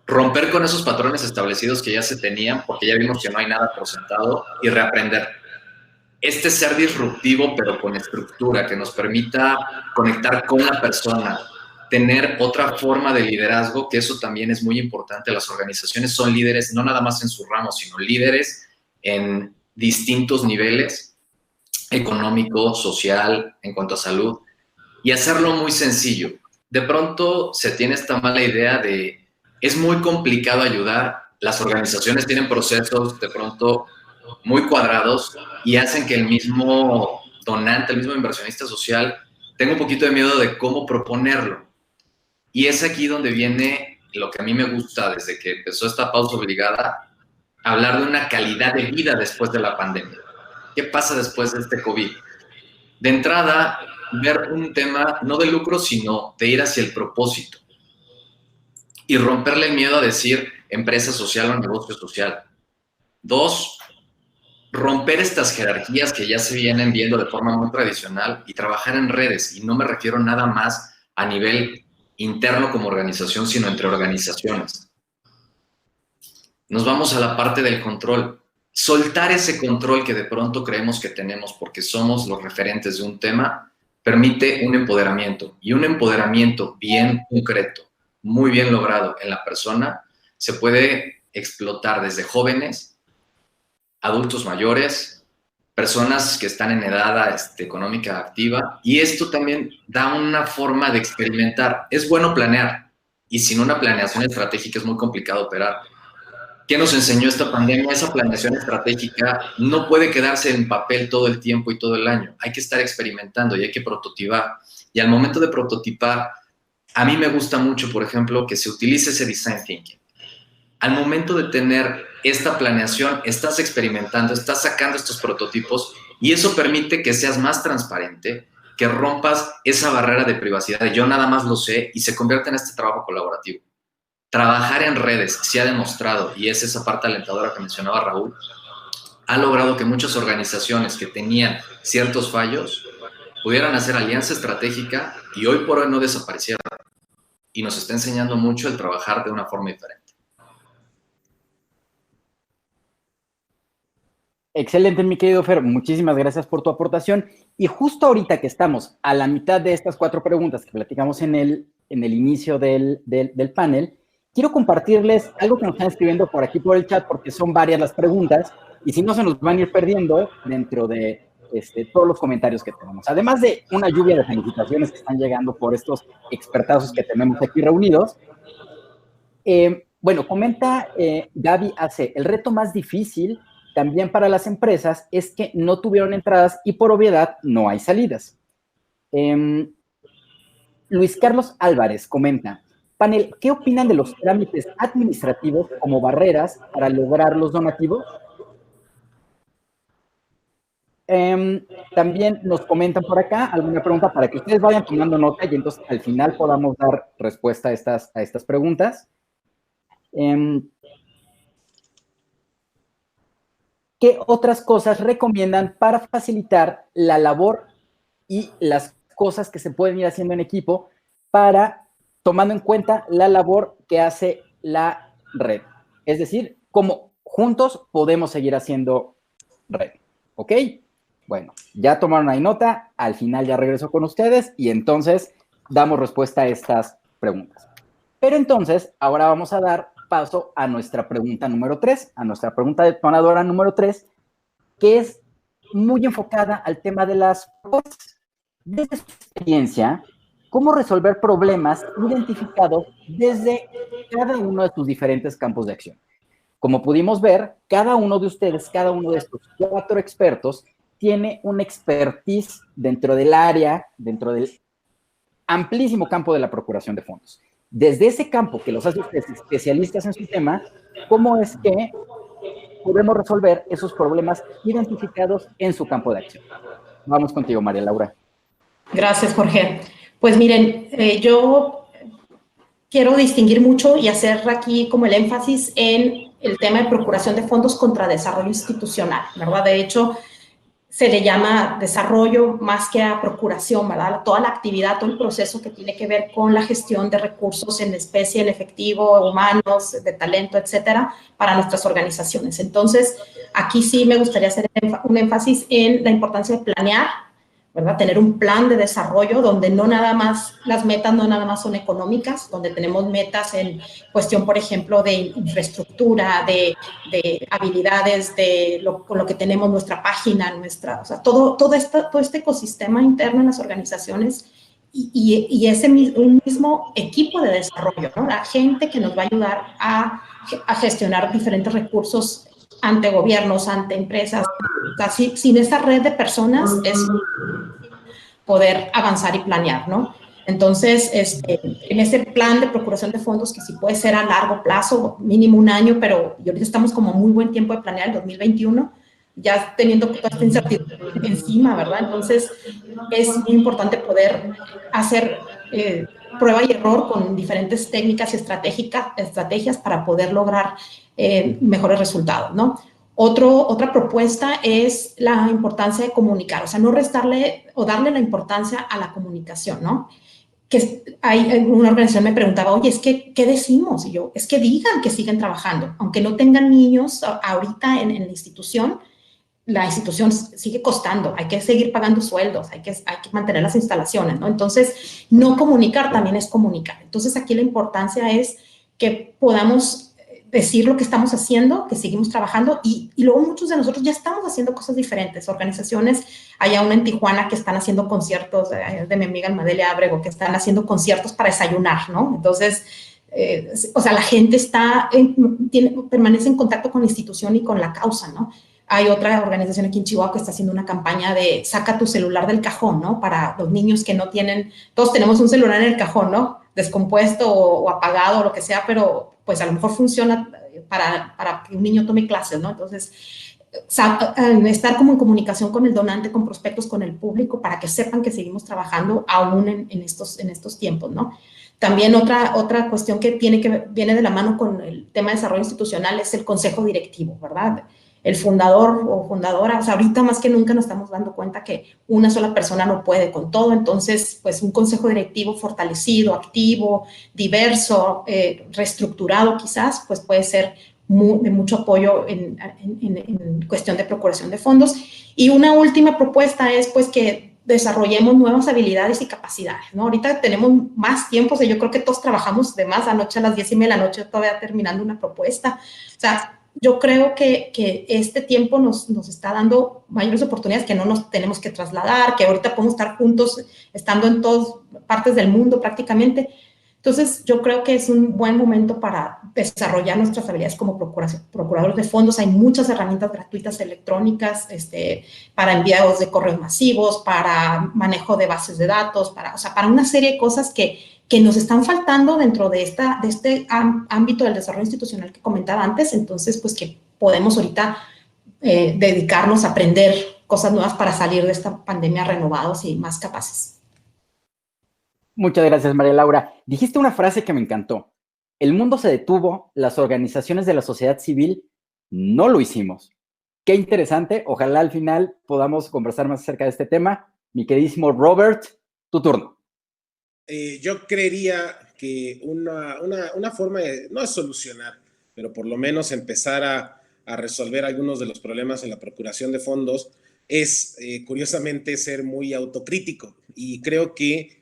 Speaker 6: romper con esos patrones establecidos que ya se tenían, porque ya vimos que no hay nada por sentado, y reaprender. Ser disruptivo, pero con estructura, que nos permita conectar con la persona, tener otra forma de liderazgo, que eso también es muy importante. Las organizaciones son líderes, no nada más en su ramo, sino líderes en distintos niveles, económico, social, en cuanto a salud, y hacerlo muy sencillo. De pronto se tiene esta mala idea de, es muy complicado ayudar, las organizaciones tienen procesos de pronto muy cuadrados y hacen que el mismo donante, el mismo inversionista social, tenga un poquito de miedo de cómo proponerlo. Y es aquí donde viene lo que a mí me gusta desde que empezó esta pausa obligada, hablar de una calidad de vida después de la pandemia. ¿Qué pasa después de este COVID? De entrada, ver un tema no de lucro, sino de ir hacia el propósito y romperle el miedo a decir empresa social o negocio social. 2, romper estas jerarquías que ya se vienen viendo de forma muy tradicional y trabajar en redes. Y no me refiero nada más a nivel interno como organización, sino entre organizaciones. Nos vamos a la parte del control. Soltar ese control que de pronto creemos que tenemos porque somos los referentes de un tema, permite un empoderamiento. Y un empoderamiento bien concreto, muy bien logrado en la persona, se puede explotar desde jóvenes, adultos mayores, personas que están en edad económica activa. Y esto también da una forma de experimentar. Es bueno planear, y sin una planeación estratégica es muy complicado operar. ¿Qué nos enseñó esta pandemia? Esa planeación estratégica no puede quedarse en papel todo el tiempo y todo el año. Hay que estar experimentando y hay que prototipar. Y al momento de prototipar, a mí me gusta mucho, por ejemplo, que se utilice ese design thinking. Al momento de tener esta planeación, estás experimentando, estás sacando estos prototipos, y eso permite que seas más transparente, que rompas esa barrera de privacidad de yo nada más lo sé, y se convierta en este trabajo colaborativo. Trabajar en redes se ha demostrado, y es esa parte alentadora que mencionaba Raúl, ha logrado que muchas organizaciones que tenían ciertos fallos pudieran hacer alianza estratégica y hoy por hoy no desaparecieron. Y nos está enseñando mucho el trabajar de una forma diferente.
Speaker 2: Excelente, mi querido Fer. Muchísimas gracias por tu aportación. Y justo ahorita que estamos a la mitad de estas 4 preguntas que platicamos en el en el inicio del panel, quiero compartirles algo que nos están escribiendo por aquí por el chat, porque son varias las preguntas, y si no se nos van a ir perdiendo dentro de todos los comentarios que tenemos. Además de una lluvia de felicitaciones que están llegando por estos expertazos que tenemos aquí reunidos. Bueno, comenta Gaby AC, el reto más difícil también para las empresas es que no tuvieron entradas y por obviedad no hay salidas. Luis Carlos Álvarez comenta, panel, ¿qué opinan de los trámites administrativos como barreras para lograr los donativos? También nos comentan por acá alguna pregunta para que ustedes vayan tomando nota y entonces al final podamos dar respuesta a estas preguntas. ¿Qué otras cosas recomiendan para facilitar la labor y las cosas que se pueden ir haciendo en equipo para, tomando en cuenta la labor que hace la red? Es decir, cómo juntos podemos seguir haciendo red. ¿Ok? Bueno, ya tomaron ahí nota, al final ya regreso con ustedes y entonces damos respuesta a estas preguntas. Pero entonces, ahora vamos a dar paso a nuestra pregunta número 3, a nuestra pregunta detonadora número 3, que es muy enfocada al tema de las propuestas. Desde su experiencia, ¿cómo resolver problemas identificados desde cada uno de sus diferentes campos de acción? Como pudimos ver, cada uno de ustedes, cada uno de estos 4 expertos, tiene una expertise dentro del área, dentro del amplísimo campo de la procuración de fondos. Desde ese campo que los hace ustedes especialistas en su tema, ¿cómo es que podemos resolver esos problemas identificados en su campo de acción? Vamos contigo, María Laura.
Speaker 5: Gracias, Jorge. Pues miren, yo quiero distinguir mucho y hacer aquí como el énfasis en el tema de procuración de fondos contra desarrollo institucional, ¿verdad? De hecho, se le llama desarrollo más que a procuración, ¿verdad? Toda la actividad, todo el proceso que tiene que ver con la gestión de recursos en especie, en efectivo, humanos, de talento, etcétera, para nuestras organizaciones. Entonces, aquí sí me gustaría hacer un énfasis en la importancia de planear, ¿verdad? Tener un plan de desarrollo donde no nada más, las metas no nada más son económicas, donde tenemos metas en cuestión, por ejemplo, de infraestructura, de habilidades, con lo que tenemos nuestra página, o sea, todo este ecosistema interno en las organizaciones y un mismo equipo de desarrollo, ¿no? La gente que nos va a ayudar a gestionar diferentes recursos ante gobiernos, ante empresas. Casi sin esa red de personas es poder avanzar y planear, ¿no? Entonces, en ese plan de procuración de fondos, que sí puede ser a largo plazo, mínimo un año, pero ahorita estamos como muy buen tiempo de planear el 2021, ya teniendo toda esta incertidumbre encima, ¿verdad? Entonces, es muy importante poder hacer prueba y error con diferentes técnicas y estrategias para poder lograr mejores resultados, ¿no? Otra propuesta es la importancia de comunicar, o sea, no restarle o darle la importancia a la comunicación, ¿no? Que una organización me preguntaba, oye, ¿qué decimos? Y yo, es que digan que siguen trabajando, aunque no tengan niños ahorita en la institución sigue costando, hay que seguir pagando sueldos, hay que mantener las instalaciones, ¿no? Entonces, no comunicar también es comunicar. Entonces, aquí la importancia es que podamos decir lo que estamos haciendo, que seguimos trabajando y luego muchos de nosotros ya estamos haciendo cosas diferentes. Organizaciones, hay una en Tijuana que están haciendo conciertos, de mi amiga Almadelia Ábrego, que están haciendo conciertos para desayunar, ¿no? Entonces, o sea, la gente permanece en contacto con la institución y con la causa, ¿no? Hay otra organización aquí en Chihuahua que está haciendo una campaña de saca tu celular del cajón, ¿no? Para los niños que no tienen, todos tenemos un celular en el cajón, ¿no? Descompuesto o apagado o lo que sea, pero pues a lo mejor funciona para que un niño tome clases, ¿no? Entonces, estar como en comunicación con el donante, con prospectos, con el público, para que sepan que seguimos trabajando aún en estos tiempos, ¿no? También otra cuestión que viene de la mano con el tema de desarrollo institucional es el consejo directivo, ¿verdad? El fundador o fundadora, o sea, ahorita más que nunca nos estamos dando cuenta que una sola persona no puede con todo, entonces, pues un consejo directivo fortalecido, activo, diverso, reestructurado quizás, pues puede ser de mucho apoyo en cuestión de procuración de fondos. Y una última propuesta es, pues, que desarrollemos nuevas habilidades y capacidades, ¿no? Ahorita tenemos más tiempo, o sea, yo creo que todos trabajamos de más, anoche a las 10:30 de la noche todavía terminando una propuesta. O sea, yo creo que este tiempo nos está dando mayores oportunidades, que no nos tenemos que trasladar, que ahorita podemos estar juntos, estando en todas partes del mundo prácticamente. Entonces, yo creo que es un buen momento para desarrollar nuestras habilidades como procuradores de fondos. Hay muchas herramientas gratuitas electrónicas para envíos de correos masivos, para manejo de bases de datos, para una serie de cosas que nos están faltando dentro de este ámbito del desarrollo institucional que comentaba antes. Entonces, pues que podemos ahorita dedicarnos a aprender cosas nuevas para salir de esta pandemia renovados y más capaces.
Speaker 2: Muchas gracias, María Laura. Dijiste una frase que me encantó. El mundo se detuvo, las organizaciones de la sociedad civil no lo hicimos. Qué interesante. Ojalá al final podamos conversar más acerca de este tema. Mi queridísimo Robert, tu turno.
Speaker 3: Yo creería que una forma de, no es solucionar, pero por lo menos empezar a resolver algunos de los problemas en la procuración de fondos es, curiosamente, ser muy autocrítico. Y creo que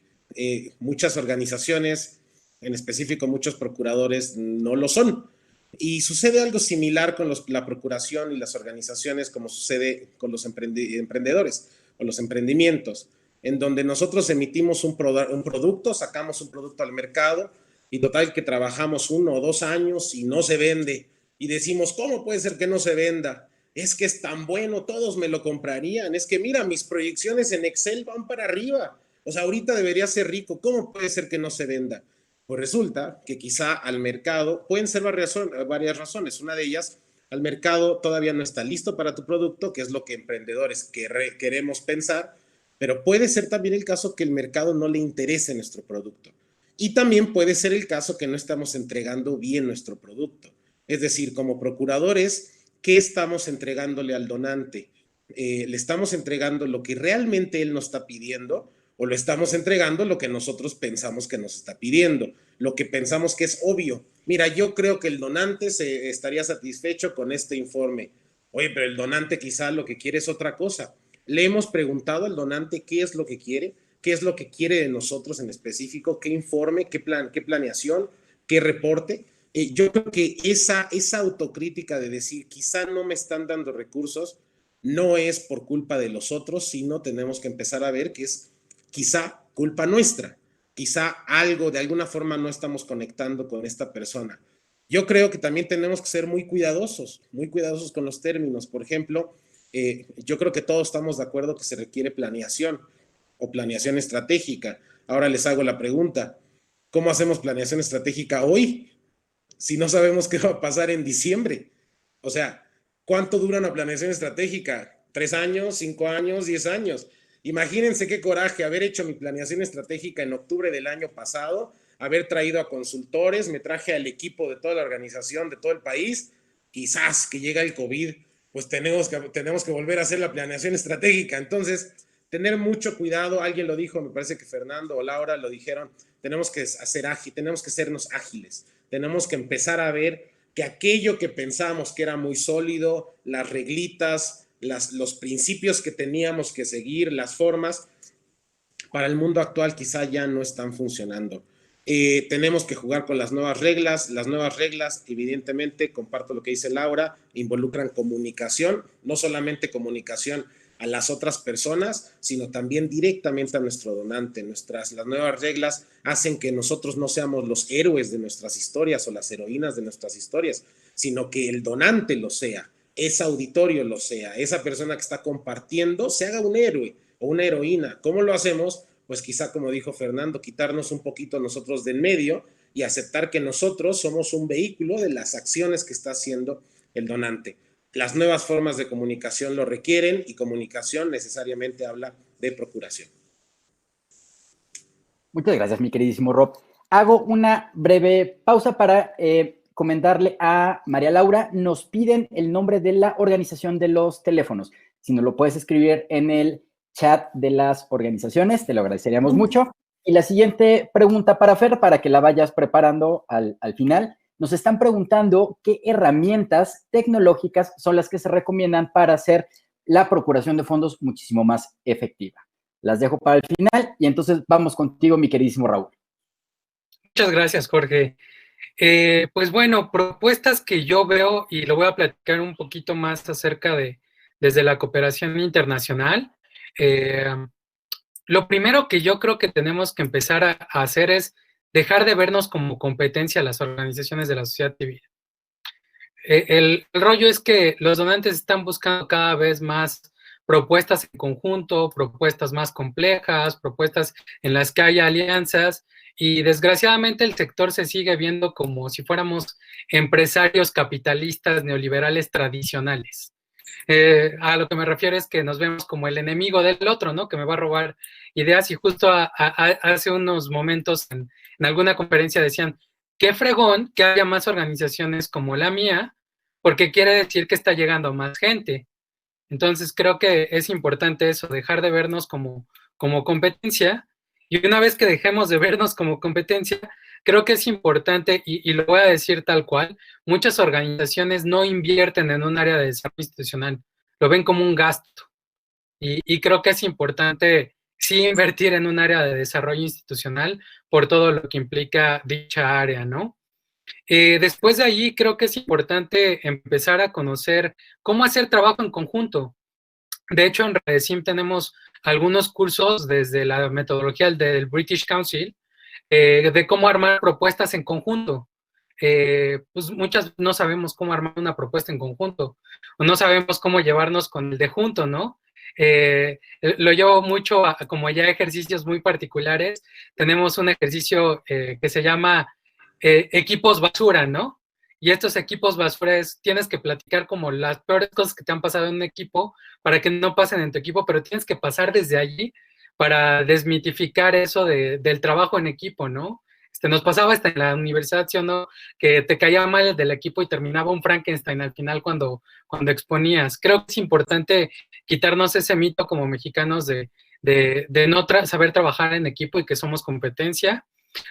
Speaker 3: muchas organizaciones, en específico muchos procuradores, no lo son. Y sucede algo similar con la procuración y las organizaciones como sucede con los emprendedores o los emprendimientos, en donde nosotros emitimos un producto, sacamos un producto al mercado y total que trabajamos 1 o 2 años y no se vende. Y decimos, ¿cómo puede ser que no se venda? Es que es tan bueno, todos me lo comprarían. Es que mira, mis proyecciones en Excel van para arriba. O sea, ahorita debería ser rico. ¿Cómo puede ser que no se venda? Pues resulta que quizá al mercado, pueden ser varias razones. Una de ellas, al mercado todavía no está listo para tu producto, que es lo que emprendedores queremos pensar, pero puede ser también el caso que el mercado no le interese nuestro producto. Y también puede ser el caso que no estamos entregando bien nuestro producto. Es decir, como procuradores, ¿qué estamos entregándole al donante? ¿Le estamos entregando lo que realmente él nos está pidiendo? ¿O le estamos entregando lo que nosotros pensamos que nos está pidiendo? Lo que pensamos que es obvio. Mira, yo creo que el donante estaría satisfecho con este informe. Oye, pero el donante quizá lo que quiere es otra cosa. Le hemos preguntado al donante qué es lo que quiere, qué es lo que quiere de nosotros en específico, qué informe, qué planeación, qué reporte. Yo creo que esa autocrítica de decir, quizá no me están dando recursos, no es por culpa de los otros, sino tenemos que empezar a ver que es quizá culpa nuestra, quizá algo de alguna forma no estamos conectando con esta persona. Yo creo que también tenemos que ser muy cuidadosos con los términos. Por ejemplo, yo creo que todos estamos de acuerdo que se requiere planeación o planeación estratégica. Ahora les hago la pregunta, ¿cómo hacemos planeación estratégica hoy si no sabemos qué va a pasar en diciembre? O sea, ¿cuánto dura una planeación estratégica? ¿3 años, 5 años, 10 años? Imagínense qué coraje haber hecho mi planeación estratégica en octubre del año pasado, haber traído a consultores, me traje al equipo de toda la organización, de todo el país, quizás que llega el COVID, pues tenemos que volver a hacer la planeación estratégica. Entonces, tener mucho cuidado, alguien lo dijo, me parece que Fernando o Laura lo dijeron, tenemos que sernos ágiles, tenemos que empezar a ver que aquello que pensamos que era muy sólido, las reglitas, los principios que teníamos que seguir, las formas, para el mundo actual quizá ya no están funcionando. Tenemos que jugar con las nuevas reglas. Las nuevas reglas, evidentemente, comparto lo que dice Laura, involucran comunicación, no solamente comunicación a las otras personas, sino también directamente a nuestro donante. Las nuevas reglas hacen que nosotros no seamos los héroes de nuestras historias o las heroínas de nuestras historias, sino que el donante lo sea, ese auditorio lo sea, esa persona que está compartiendo se haga un héroe o una heroína. ¿Cómo lo hacemos? Pues quizá, como dijo Fernando, quitarnos un poquito nosotros de en medio y aceptar que nosotros somos un vehículo de las acciones que está haciendo el donante. Las nuevas formas de comunicación lo requieren y comunicación necesariamente habla de procuración.
Speaker 2: Muchas gracias, mi queridísimo Rob. Hago una breve pausa para comentarle a María Laura. Nos piden el nombre de la organización de los teléfonos. Si nos lo puedes escribir en el chat de las organizaciones, te lo agradeceríamos mucho. Y la siguiente pregunta para Fer, para que la vayas preparando al final. Nos están preguntando qué herramientas tecnológicas son las que se recomiendan para hacer la procuración de fondos muchísimo más efectiva. las dejo para el final y entonces vamos contigo, mi queridísimo Raúl.
Speaker 4: Muchas gracias, Jorge. Pues bueno, propuestas que yo veo, y lo voy a platicar un poquito más acerca desde la cooperación internacional. Lo primero que yo creo que tenemos que empezar a hacer es dejar de vernos como competencia a las organizaciones de la sociedad civil. El rollo es que los donantes están buscando cada vez más propuestas en conjunto, propuestas más complejas, propuestas en las que haya alianzas, y desgraciadamente el sector se sigue viendo como si fuéramos empresarios capitalistas neoliberales tradicionales. A lo que me refiero es que nos vemos como el enemigo del otro, ¿no? Que me va a robar ideas, y justo hace unos momentos en alguna conferencia decían, qué fregón que haya más organizaciones como la mía, porque quiere decir que está llegando a más gente. Entonces creo que es importante eso, dejar de vernos como competencia, y una vez que dejemos de vernos como competencia, creo que es importante, y lo voy a decir tal cual, muchas organizaciones no invierten en un área de desarrollo institucional, lo ven como un gasto, y creo que es importante sí invertir en un área de desarrollo institucional por todo lo que implica dicha área, ¿no? Después de ahí, creo que es importante empezar a conocer cómo hacer trabajo en conjunto. De hecho, en Redesim tenemos algunos cursos desde la metodología del British Council de cómo armar propuestas en conjunto. Pues muchas no sabemos cómo armar una propuesta en conjunto, o no sabemos cómo llevarnos con el de junto, ¿no? Lo llevo mucho a como ya ejercicios muy particulares. Tenemos un ejercicio que se llama equipos basura, ¿no? Y estos equipos basura tienes que platicar como las peores cosas que te han pasado en un equipo para que no pasen en tu equipo, pero tienes que pasar desde allí para desmitificar eso del trabajo en equipo, ¿no? Nos pasaba hasta en la universidad, ¿sí o no? Que te caía mal el del equipo y terminaba un Frankenstein al final cuando exponías. Creo que es importante quitarnos ese mito como mexicanos de no saber trabajar en equipo y que somos competencia,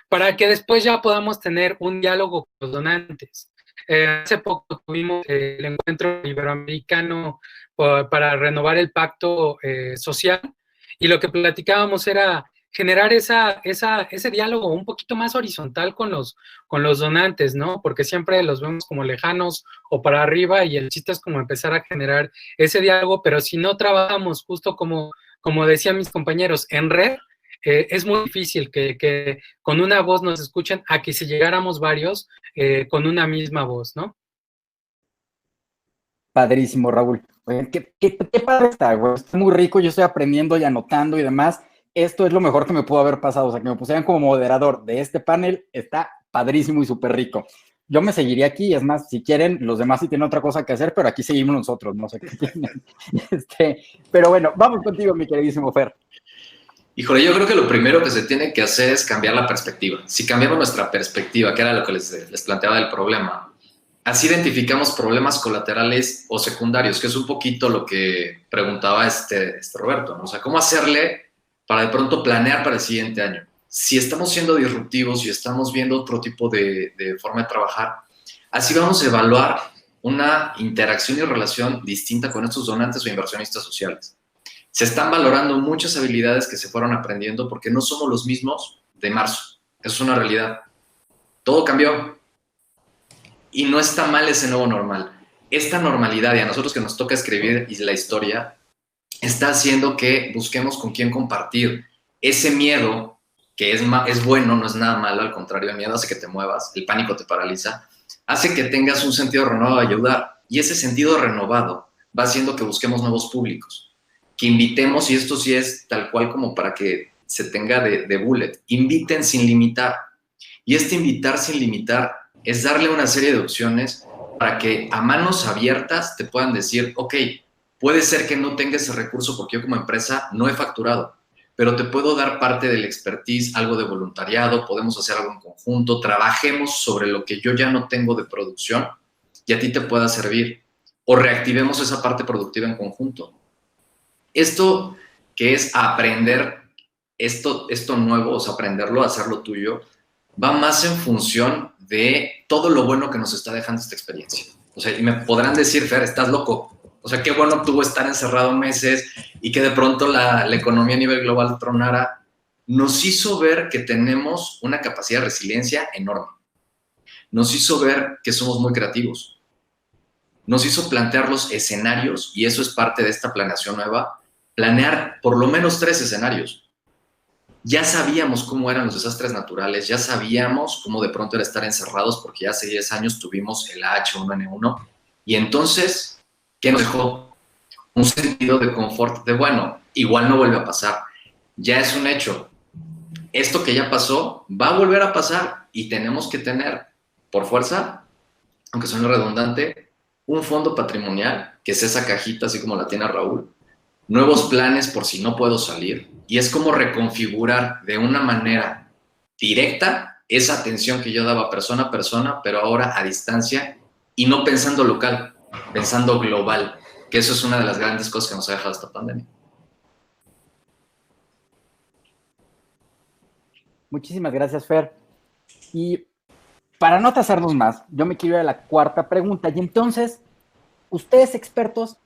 Speaker 4: para que después ya podamos tener un diálogo con los donantes. Hace poco tuvimos el encuentro iberoamericano para renovar el pacto social, y lo que platicábamos era generar ese diálogo un poquito más horizontal con los donantes, ¿no? Porque siempre los vemos como lejanos o para arriba, y el chiste es como empezar a generar ese diálogo, pero si no trabajamos justo como decían mis compañeros, en red, es muy difícil que con una voz nos escuchen a que si llegáramos varios con una misma voz, ¿no?
Speaker 2: Padrísimo, Raúl. Oigan, qué padre está, güey. Está muy rico, yo estoy aprendiendo y anotando y demás. Esto es lo mejor que me pudo haber pasado. O sea, que me pusieran como moderador de este panel, está padrísimo y súper rico. Yo me seguiría aquí, es más, si quieren, los demás sí tienen otra cosa que hacer, pero aquí seguimos nosotros, no sé qué tienen. Pero bueno, vamos contigo, mi queridísimo Fer.
Speaker 6: Híjole, yo creo que lo primero que se tiene que hacer es cambiar la perspectiva. Si cambiamos nuestra perspectiva, que era lo que les planteaba del problema, así identificamos problemas colaterales o secundarios, que es un poquito lo que preguntaba este Roberto, ¿no? O sea, ¿cómo hacerle para de pronto planear para el siguiente año? Si estamos siendo disruptivos y estamos viendo otro tipo de forma de trabajar, así vamos a evaluar una interacción y relación distinta con estos donantes o inversionistas sociales. Se están valorando muchas habilidades que se fueron aprendiendo porque no somos los mismos de marzo. Eso es una realidad. Todo cambió. Y no está mal ese nuevo normal. Esta normalidad, y a nosotros que nos toca escribir la historia, está haciendo que busquemos con quién compartir. Ese miedo, que es bueno, no es nada malo, al contrario, el miedo hace que te muevas, el pánico te paraliza, hace que tengas un sentido renovado de ayudar. Y ese sentido renovado va haciendo que busquemos nuevos públicos, que invitemos, y esto sí es tal cual como para que se tenga de bullet, inviten sin limitar. Y este invitar sin limitar es darle una serie de opciones para que a manos abiertas te puedan decir, ok, puede ser que no tenga ese recurso porque yo como empresa no he facturado, pero te puedo dar parte del expertise, algo de voluntariado, podemos hacer algo en conjunto, trabajemos sobre lo que yo ya no tengo de producción y a ti te pueda servir, o reactivemos esa parte productiva en conjunto. Esto que es aprender esto nuevo, o sea, aprenderlo, hacerlo tuyo, va más en función de todo lo bueno que nos está dejando esta experiencia. O sea, y me podrán decir, Fer, estás loco. O sea, qué bueno tuvo estar encerrado meses y que de pronto la economía a nivel global tronara. Nos hizo ver que tenemos una capacidad de resiliencia enorme. Nos hizo ver que somos muy creativos. Nos hizo plantear los escenarios, y eso es parte de esta planeación nueva, planear por lo menos 3 escenarios. Ya sabíamos cómo eran los desastres naturales, ya sabíamos cómo de pronto era estar encerrados, porque ya hace 10 años tuvimos el H1N1, y entonces, ¿qué nos dejó? Un sentido de confort, de bueno, igual no vuelve a pasar, ya es un hecho. Esto que ya pasó va a volver a pasar y tenemos que tener, por fuerza, aunque suene redundante, un fondo patrimonial, que es esa cajita así como la tiene Raúl, nuevos planes por si no puedo salir, y es como reconfigurar de una manera directa esa atención que yo daba persona a persona, pero ahora a distancia y no pensando local, pensando global, que eso es una de las grandes cosas que nos ha dejado esta pandemia.
Speaker 2: Muchísimas gracias, Fer. Y para no atrasarnos más, yo me quiero ir a la cuarta pregunta. Y entonces, ustedes expertos,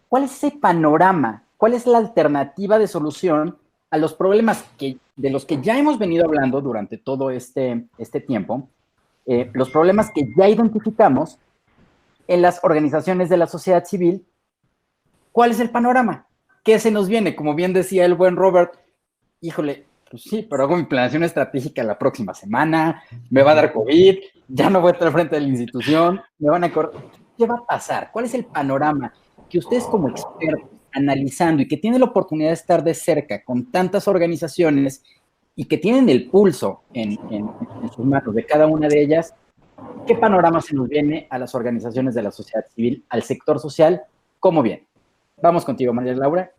Speaker 2: ¿cuál es ese panorama? ¿Cuál es la alternativa de solución a los problemas de los que ya hemos venido hablando durante todo este tiempo? Los problemas que ya identificamos en las organizaciones de la sociedad civil. ¿Cuál es el panorama? ¿Qué se nos viene? Como bien decía el buen Robert, híjole, pues sí, pero hago mi planeación estratégica la próxima semana, me va a dar COVID, ya no voy a estar al frente de la institución, me van a correr. ¿Qué va a pasar? ¿Cuál es el panorama que ustedes como expertos, analizando y que tienen la oportunidad de estar de cerca con tantas organizaciones y que tienen el pulso en sus manos de cada una de ellas, qué panorama se nos viene a las organizaciones de la sociedad civil, al sector social? ¿Cómo viene? Vamos contigo, María Laura.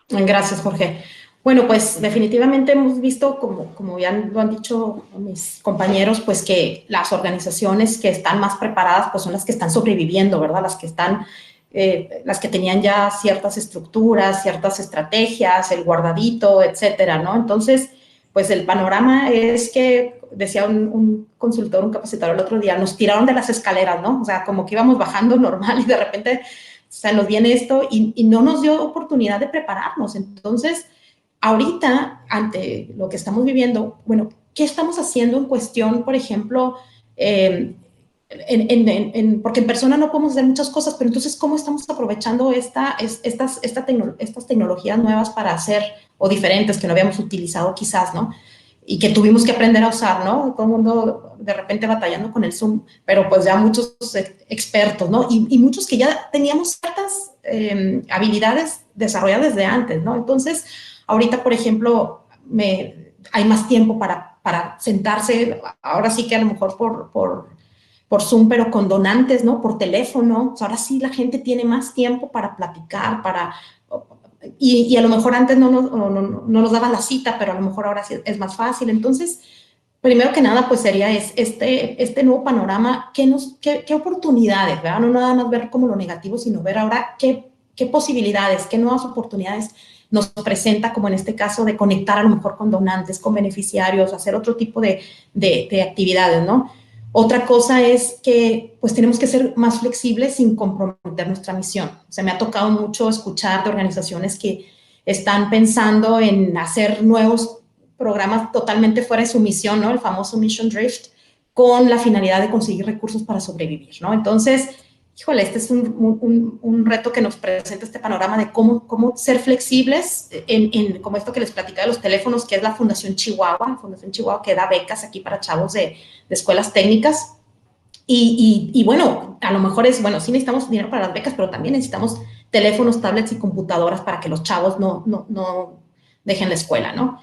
Speaker 5: Gracias, Jorge. Bueno, pues definitivamente hemos visto, como ya lo han dicho mis compañeros, pues que las organizaciones que están más preparadas, pues son las que están sobreviviendo, ¿verdad? Las que tenían ya ciertas estructuras, ciertas estrategias, el guardadito, etcétera, ¿no? Entonces, pues el panorama es que, decía un consultor, un capacitador el otro día, nos tiraron de las escaleras, ¿no? O sea, como que íbamos bajando normal y de repente, o sea, nos viene esto y no nos dio oportunidad de prepararnos. Entonces, ahorita, ante lo que estamos viviendo, bueno, ¿qué estamos haciendo en cuestión, por ejemplo, porque en persona no podemos hacer muchas cosas, pero entonces, ¿cómo estamos aprovechando estas tecnologías nuevas para hacer, o diferentes que no habíamos utilizado quizás, ¿no? Y que tuvimos que aprender a usar, ¿no? Todo el mundo de repente batallando con el Zoom, pero pues ya muchos expertos, ¿no? Y muchos que ya teníamos ciertas habilidades desarrolladas desde antes, ¿no? Entonces, ahorita, por ejemplo, hay más tiempo para sentarse, ahora sí que a lo mejor por Zoom, pero con donantes, ¿no? Por teléfono. O sea, ahora sí la gente tiene más tiempo para platicar, y a lo mejor antes no nos daban la cita, pero a lo mejor ahora sí es más fácil. Entonces, primero que nada, pues sería este nuevo panorama, qué oportunidades, ¿verdad? No nada más ver como lo negativo, sino ver ahora qué posibilidades, qué nuevas oportunidades nos presenta, como en este caso de conectar a lo mejor con donantes, con beneficiarios, hacer otro tipo de actividades, ¿no? Otra cosa es que pues tenemos que ser más flexibles sin comprometer nuestra misión. O sea, me ha tocado mucho escuchar de organizaciones que están pensando en hacer nuevos programas totalmente fuera de su misión, ¿no? El famoso Mission Drift, con la finalidad de conseguir recursos para sobrevivir, ¿no? Entonces, híjole, este es un reto que nos presenta este panorama de cómo ser flexibles como esto que les platicaba de los teléfonos, que es la Fundación Chihuahua que da becas aquí para chavos de escuelas técnicas. Y bueno, a lo mejor sí necesitamos dinero para las becas, pero también necesitamos teléfonos, tablets y computadoras para que los chavos no dejen la escuela, ¿no?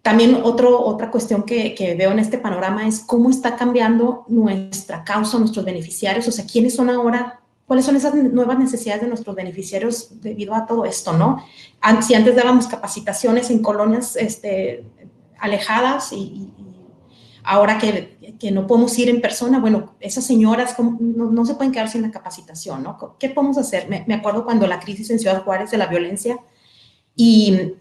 Speaker 5: También otra cuestión que veo en este panorama es cómo está cambiando nuestra causa, nuestros beneficiarios, o sea, ¿quiénes son ahora? ¿Cuáles son esas nuevas necesidades de nuestros beneficiarios debido a todo esto, no? Si antes dábamos capacitaciones en colonias alejadas y ahora que no podemos ir en persona, bueno, esas señoras no se pueden quedar sin la capacitación, ¿no? ¿Qué podemos hacer? Me acuerdo cuando la crisis en Ciudad Juárez de la violencia y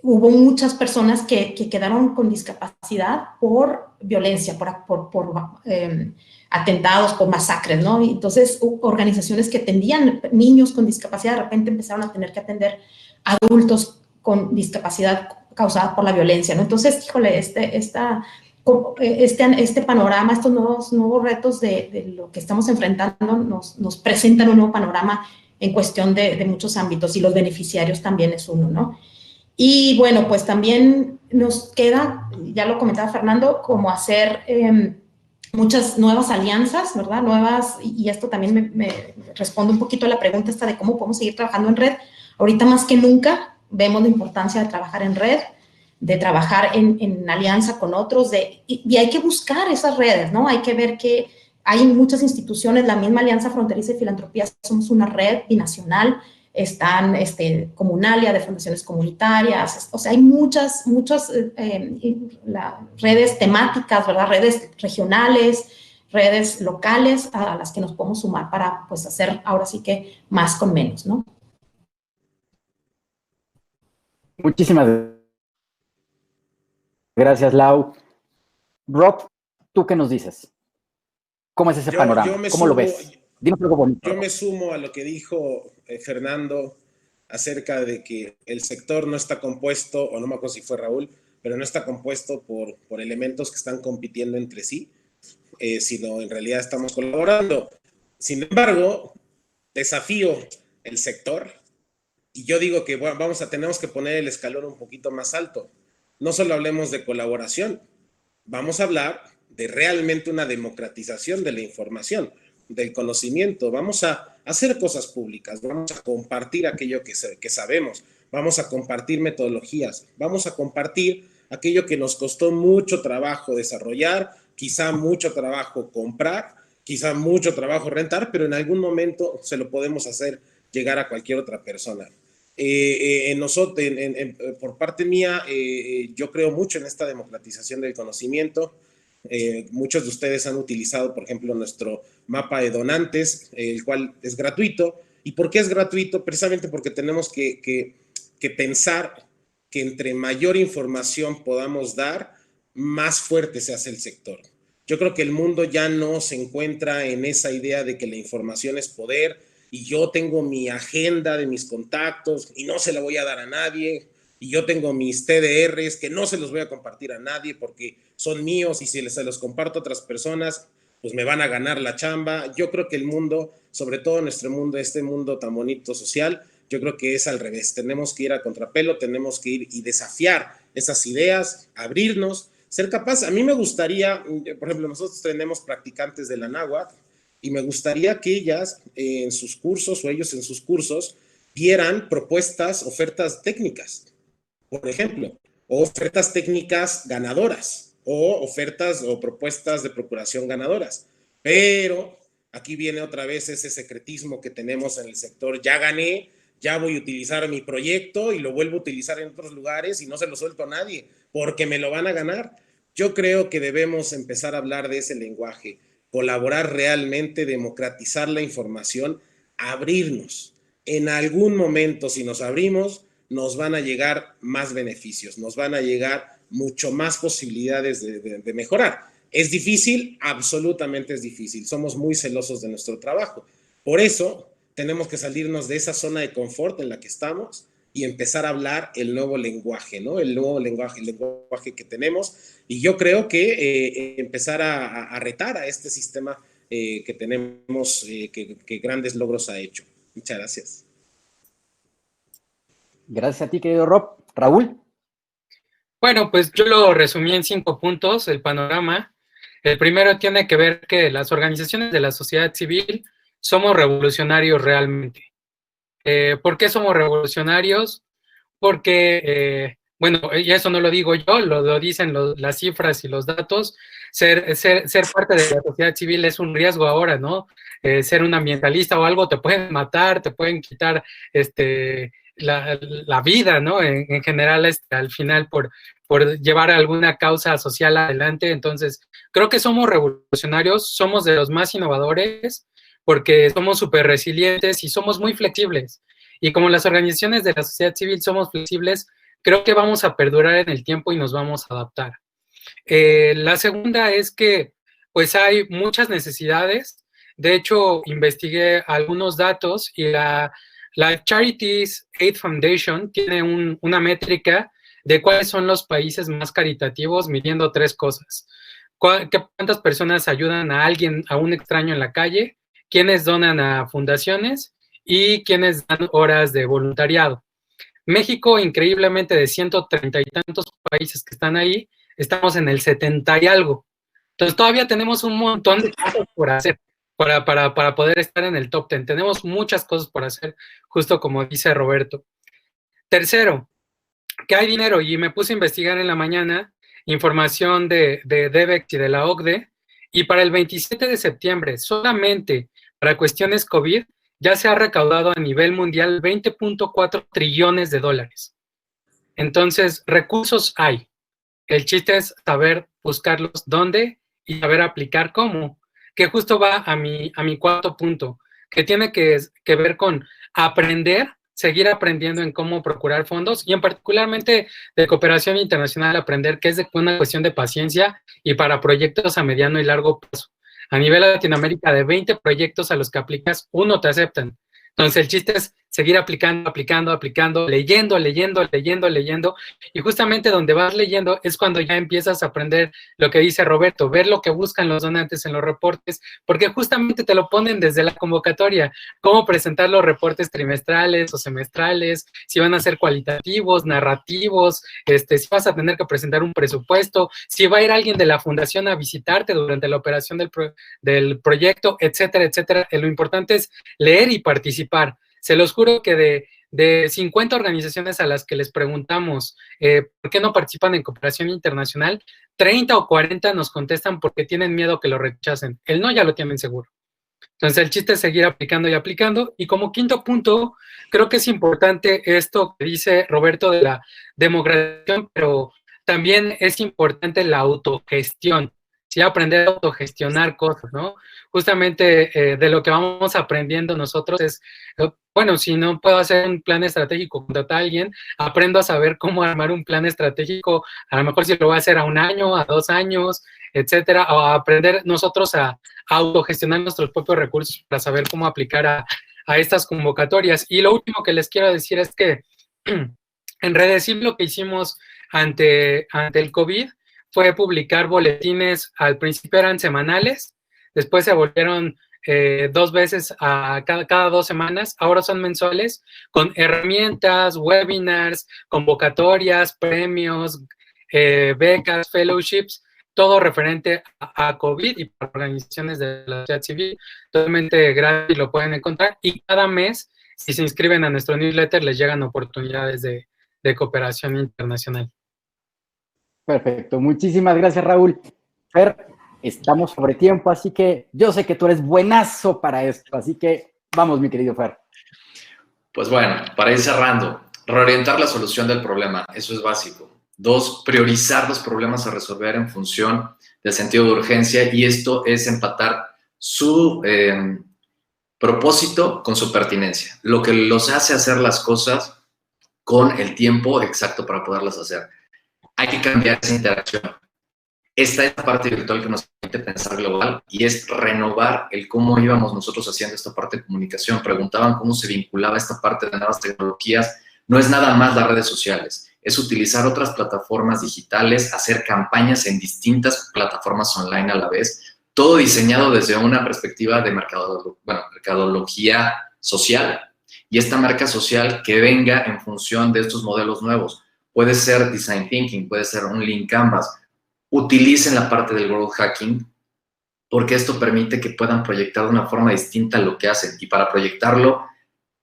Speaker 5: hubo muchas personas que quedaron con discapacidad por violencia, por atentados, por masacres, ¿no? Y entonces, organizaciones que atendían niños con discapacidad de repente empezaron a tener que atender adultos con discapacidad causada por la violencia, ¿no? Entonces, híjole, este panorama, estos nuevos retos de lo que estamos enfrentando nos presentan un nuevo panorama en cuestión de muchos ámbitos, y los beneficiarios también es uno, ¿no? Y bueno, pues también nos queda, ya lo comentaba Fernando, como hacer muchas nuevas alianzas, ¿verdad? Y esto también me responde un poquito a la pregunta esta de cómo podemos seguir trabajando en red. Ahorita más que nunca vemos la importancia de trabajar en red, de trabajar en alianza con otros, y hay que buscar esas redes, ¿no? Hay que ver que hay muchas instituciones, la misma Alianza Fronteriza de Filantropía, somos una red binacional, están Comunalia, de fundaciones comunitarias, o sea, hay muchas redes temáticas, ¿verdad? Redes regionales, redes locales a las que nos podemos sumar para, pues, hacer ahora sí que más con menos, ¿no?
Speaker 2: Muchísimas gracias, Lau. Rob, ¿tú qué nos dices? ¿Cómo es ese panorama? ¿Cómo lo ves? Dinos algo bonito.
Speaker 3: Yo me sumo a lo que dijo Fernando acerca de que el sector no está compuesto, o no me acuerdo si fue Raúl, pero no está compuesto por elementos que están compitiendo entre sí, sino en realidad estamos colaborando. Sin embargo, desafío el sector, y yo digo que bueno, tenemos que poner el escalón un poquito más alto. No solo hablemos de colaboración, vamos a hablar de realmente una democratización de la información, del conocimiento. Vamos a hacer cosas públicas, vamos a compartir aquello que sabemos, vamos a compartir metodologías, vamos a compartir aquello que nos costó mucho trabajo desarrollar, quizá mucho trabajo comprar, quizá mucho trabajo rentar, pero en algún momento se lo podemos hacer llegar a cualquier otra persona. Por parte mía, yo creo mucho en esta democratización del conocimiento. Muchos de ustedes han utilizado, por ejemplo, nuestro mapa de donantes, el cual es gratuito. ¿Y por qué es gratuito? Precisamente porque tenemos que pensar que entre mayor información podamos dar, más fuerte se hace el sector. Yo creo que el mundo ya no se encuentra en esa idea de que la información es poder y yo tengo mi agenda de mis contactos y no se la voy a dar a nadie, y yo tengo mis TDRs que no se los voy a compartir a nadie porque son míos, y si se los comparto a otras personas, pues me van a ganar la chamba. Yo creo que el mundo, sobre todo nuestro mundo, este mundo tan bonito social, yo creo que es al revés. Tenemos que ir a contrapelo, tenemos que ir y desafiar esas ideas, abrirnos, ser capaz. A mí me gustaría, por ejemplo, nosotros tenemos practicantes de la náhuatl, y me gustaría que ellas en sus cursos o ellos en sus cursos vieran propuestas, ofertas técnicas, por ejemplo, o ofertas técnicas ganadoras, o ofertas o propuestas de procuración ganadoras. Pero aquí viene otra vez ese secretismo que tenemos en el sector. Ya gané, ya voy a utilizar mi proyecto y lo vuelvo a utilizar en otros lugares y no se lo suelto a nadie porque me lo van a ganar. Yo creo que debemos empezar a hablar de ese lenguaje, colaborar realmente, democratizar la información, abrirnos. En algún momento, si nos abrimos, nos van a llegar más beneficios, nos van a llegar mucho más posibilidades de mejorar. ¿Es difícil? Absolutamente es difícil. Somos muy celosos de nuestro trabajo. Por eso tenemos que salirnos de esa zona de confort en la que estamos y empezar a hablar el nuevo lenguaje, ¿no? El lenguaje que tenemos. Y yo creo que empezar a retar a este sistema que tenemos, que grandes logros ha hecho. Muchas gracias.
Speaker 2: Gracias a ti, querido Rob. Raúl.
Speaker 4: Bueno, pues yo lo resumí en 5 puntos, el panorama. El primero tiene que ver que las organizaciones de la sociedad civil somos revolucionarios realmente. ¿Por qué somos revolucionarios? Porque, bueno, y eso no lo digo yo, lo dicen las cifras y los datos. Ser parte de la sociedad civil es un riesgo ahora, ¿no? Ser un ambientalista o algo te pueden matar, te pueden quitar la vida, ¿no? En general, al final, por llevar alguna causa social adelante. Entonces, creo que somos revolucionarios, somos de los más innovadores, porque somos súper resilientes y somos muy flexibles. Y como las organizaciones de la sociedad civil somos flexibles, creo que vamos a perdurar en el tiempo y nos vamos a adaptar. La segunda es que pues hay muchas necesidades. De hecho, investigué algunos datos y la Charities Aid Foundation tiene una métrica de cuáles son los países más caritativos midiendo 3 cosas. ¿Cuántas personas ayudan a alguien, a un extraño en la calle? ¿Quiénes donan a fundaciones? Y ¿quiénes dan horas de voluntariado? México, increíblemente, de 130 y tantos países que están ahí, estamos en el 70 y algo. Entonces, todavía tenemos un montón de cosas por hacer para poder estar en el top 10. Tenemos muchas cosas por hacer, justo como dice Roberto. Tercero, que hay dinero, y me puse a investigar en la mañana información de DEVEX y de la OCDE, y para el 27 de septiembre, solamente para cuestiones COVID, ya se ha recaudado a nivel mundial 20.4 trillones de dólares. Entonces, recursos hay. El chiste es saber buscarlos dónde y saber aplicar cómo, que justo va a mi cuarto punto, que tiene que ver con aprender, seguir aprendiendo en cómo procurar fondos y en particularmente de cooperación internacional, aprender que es una cuestión de paciencia y para proyectos a mediano y largo plazo. A nivel de Latinoamérica, de 20 proyectos a los que aplicas, 1 te aceptan. Entonces, el chiste es seguir aplicando, leyendo, y justamente donde vas leyendo es cuando ya empiezas a aprender lo que dice Roberto, ver lo que buscan los donantes en los reportes, porque justamente te lo ponen desde la convocatoria, cómo presentar los reportes trimestrales o semestrales, si van a ser cualitativos, narrativos, si vas a tener que presentar un presupuesto, si va a ir alguien de la fundación a visitarte durante la operación del proyecto, etcétera, etcétera. Lo importante es leer y participar. Se los juro que de 50 organizaciones a las que les preguntamos por qué no participan en cooperación internacional, 30 o 40 nos contestan porque tienen miedo que lo rechacen. El no ya lo tienen seguro. Entonces, el chiste es seguir aplicando y aplicando. Y como quinto punto, creo que es importante esto que dice Roberto de la democratización, pero también es importante la autogestión. Sí, aprender a autogestionar cosas, ¿no? Justamente de lo que vamos aprendiendo nosotros es, bueno, si no puedo hacer un plan estratégico, contratar a alguien, aprendo a saber cómo armar un plan estratégico, a lo mejor si lo voy a hacer a 1 año, a 2 años, etcétera, o a aprender nosotros a autogestionar nuestros propios recursos para saber cómo aplicar a estas convocatorias. Y lo último que les quiero decir es que en Redecib lo que hicimos ante el COVID fue publicar boletines. Al principio eran semanales, después se volvieron 2 veces cada 2 semanas, ahora son mensuales, con herramientas, webinars, convocatorias, premios, becas, fellowships, todo referente a COVID y para organizaciones de la sociedad civil, totalmente gratis, lo pueden encontrar, y cada mes, si se inscriben a nuestro newsletter, les llegan oportunidades de cooperación internacional.
Speaker 2: Perfecto, muchísimas gracias, Raúl. Fer, estamos sobre tiempo, así que yo sé que tú eres buenazo para esto, así que vamos, mi querido Fer.
Speaker 6: Pues bueno, para ir cerrando, reorientar la solución del problema, eso es básico. 2, priorizar los problemas a resolver en función del sentido de urgencia, y esto es empatar su propósito con su pertinencia, lo que los hace hacer las cosas con el tiempo exacto para poderlas hacer. Hay que cambiar esa interacción. Esta es la parte virtual que nos permite pensar global y es renovar el cómo íbamos nosotros haciendo esta parte de comunicación. Preguntaban cómo se vinculaba esta parte de nuevas tecnologías. No es nada más las redes sociales, es utilizar otras plataformas digitales, hacer campañas en distintas plataformas online a la vez, todo diseñado desde una perspectiva de mercadología social. Y esta marca social que venga en función de estos modelos nuevos. Puede ser design thinking, puede ser un lean canvas. Utilicen la parte del growth hacking porque esto permite que puedan proyectar de una forma distinta lo que hacen, y para proyectarlo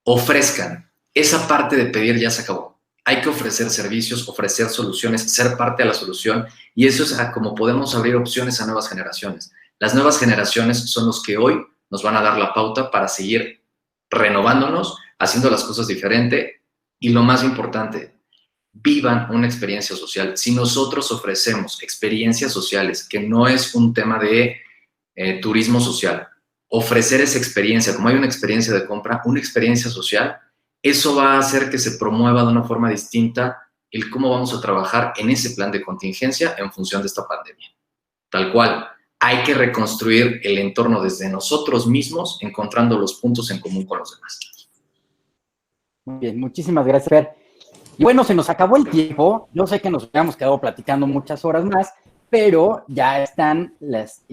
Speaker 6: ofrezcan. Esa parte de pedir ya se acabó. Hay que ofrecer servicios, ofrecer soluciones, ser parte de la solución, y eso es como podemos abrir opciones a nuevas generaciones. Las nuevas generaciones son los que hoy nos van a dar la pauta para seguir renovándonos, haciendo las cosas diferente, y lo más importante, vivan una experiencia social. Si nosotros ofrecemos experiencias sociales, que no es un tema de turismo social, ofrecer esa experiencia, como hay una experiencia de compra, una experiencia social, eso va a hacer que se promueva de una forma distinta el cómo vamos a trabajar en ese plan de contingencia en función de esta pandemia. Tal cual, hay que reconstruir el entorno desde nosotros mismos, encontrando los puntos en común con los demás.
Speaker 2: Muy bien, muchísimas gracias, Fer. Y bueno, se nos acabó el tiempo. Yo sé que nos habíamos quedado platicando muchas horas más, pero ya están las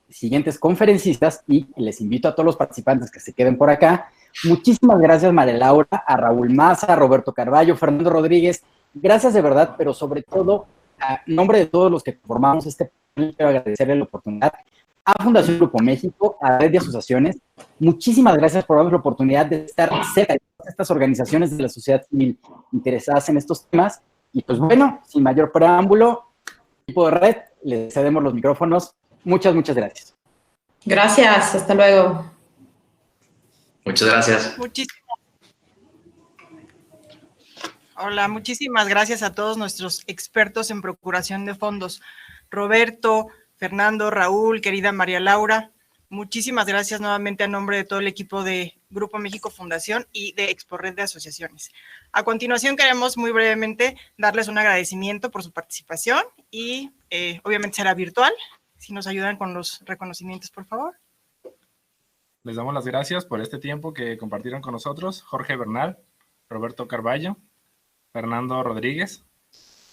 Speaker 2: siguientes conferencistas y les invito a todos los participantes que se queden por acá. Muchísimas gracias, María Laura, a Raúl Maza, a Roberto Carballo, Fernando Rodríguez. Gracias de verdad, pero sobre todo, a nombre de todos los que formamos este panel, quiero agradecerle la oportunidad a Fundación Grupo México, a Red de Asociaciones. Muchísimas gracias por darnos la oportunidad de estar cerca de todas estas organizaciones de la sociedad civil interesadas en estos temas. Y pues bueno, sin mayor preámbulo, equipo de Red, les cedemos los micrófonos. Muchas gracias.
Speaker 5: Gracias, hasta luego.
Speaker 6: Muchas gracias.
Speaker 7: Hola, muchísimas gracias a todos nuestros expertos en procuración de fondos. Roberto, Fernando, Raúl, querida María Laura, muchísimas gracias nuevamente a nombre de todo el equipo de Grupo México Fundación y de Expo-Red de Asociaciones. A continuación queremos muy brevemente darles un agradecimiento por su participación y obviamente será virtual. Si nos ayudan con los reconocimientos, por favor.
Speaker 8: Les damos las gracias por este tiempo que compartieron con nosotros Jorge Bernal, Roberto Carballo, Fernando Rodríguez,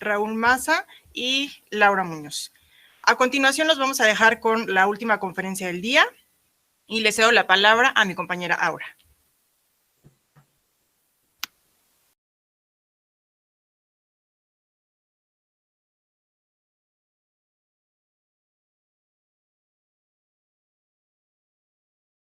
Speaker 7: Raúl Maza y Laura Muñoz. A continuación los vamos a dejar con la última conferencia del día y le cedo la palabra a mi compañera Aura.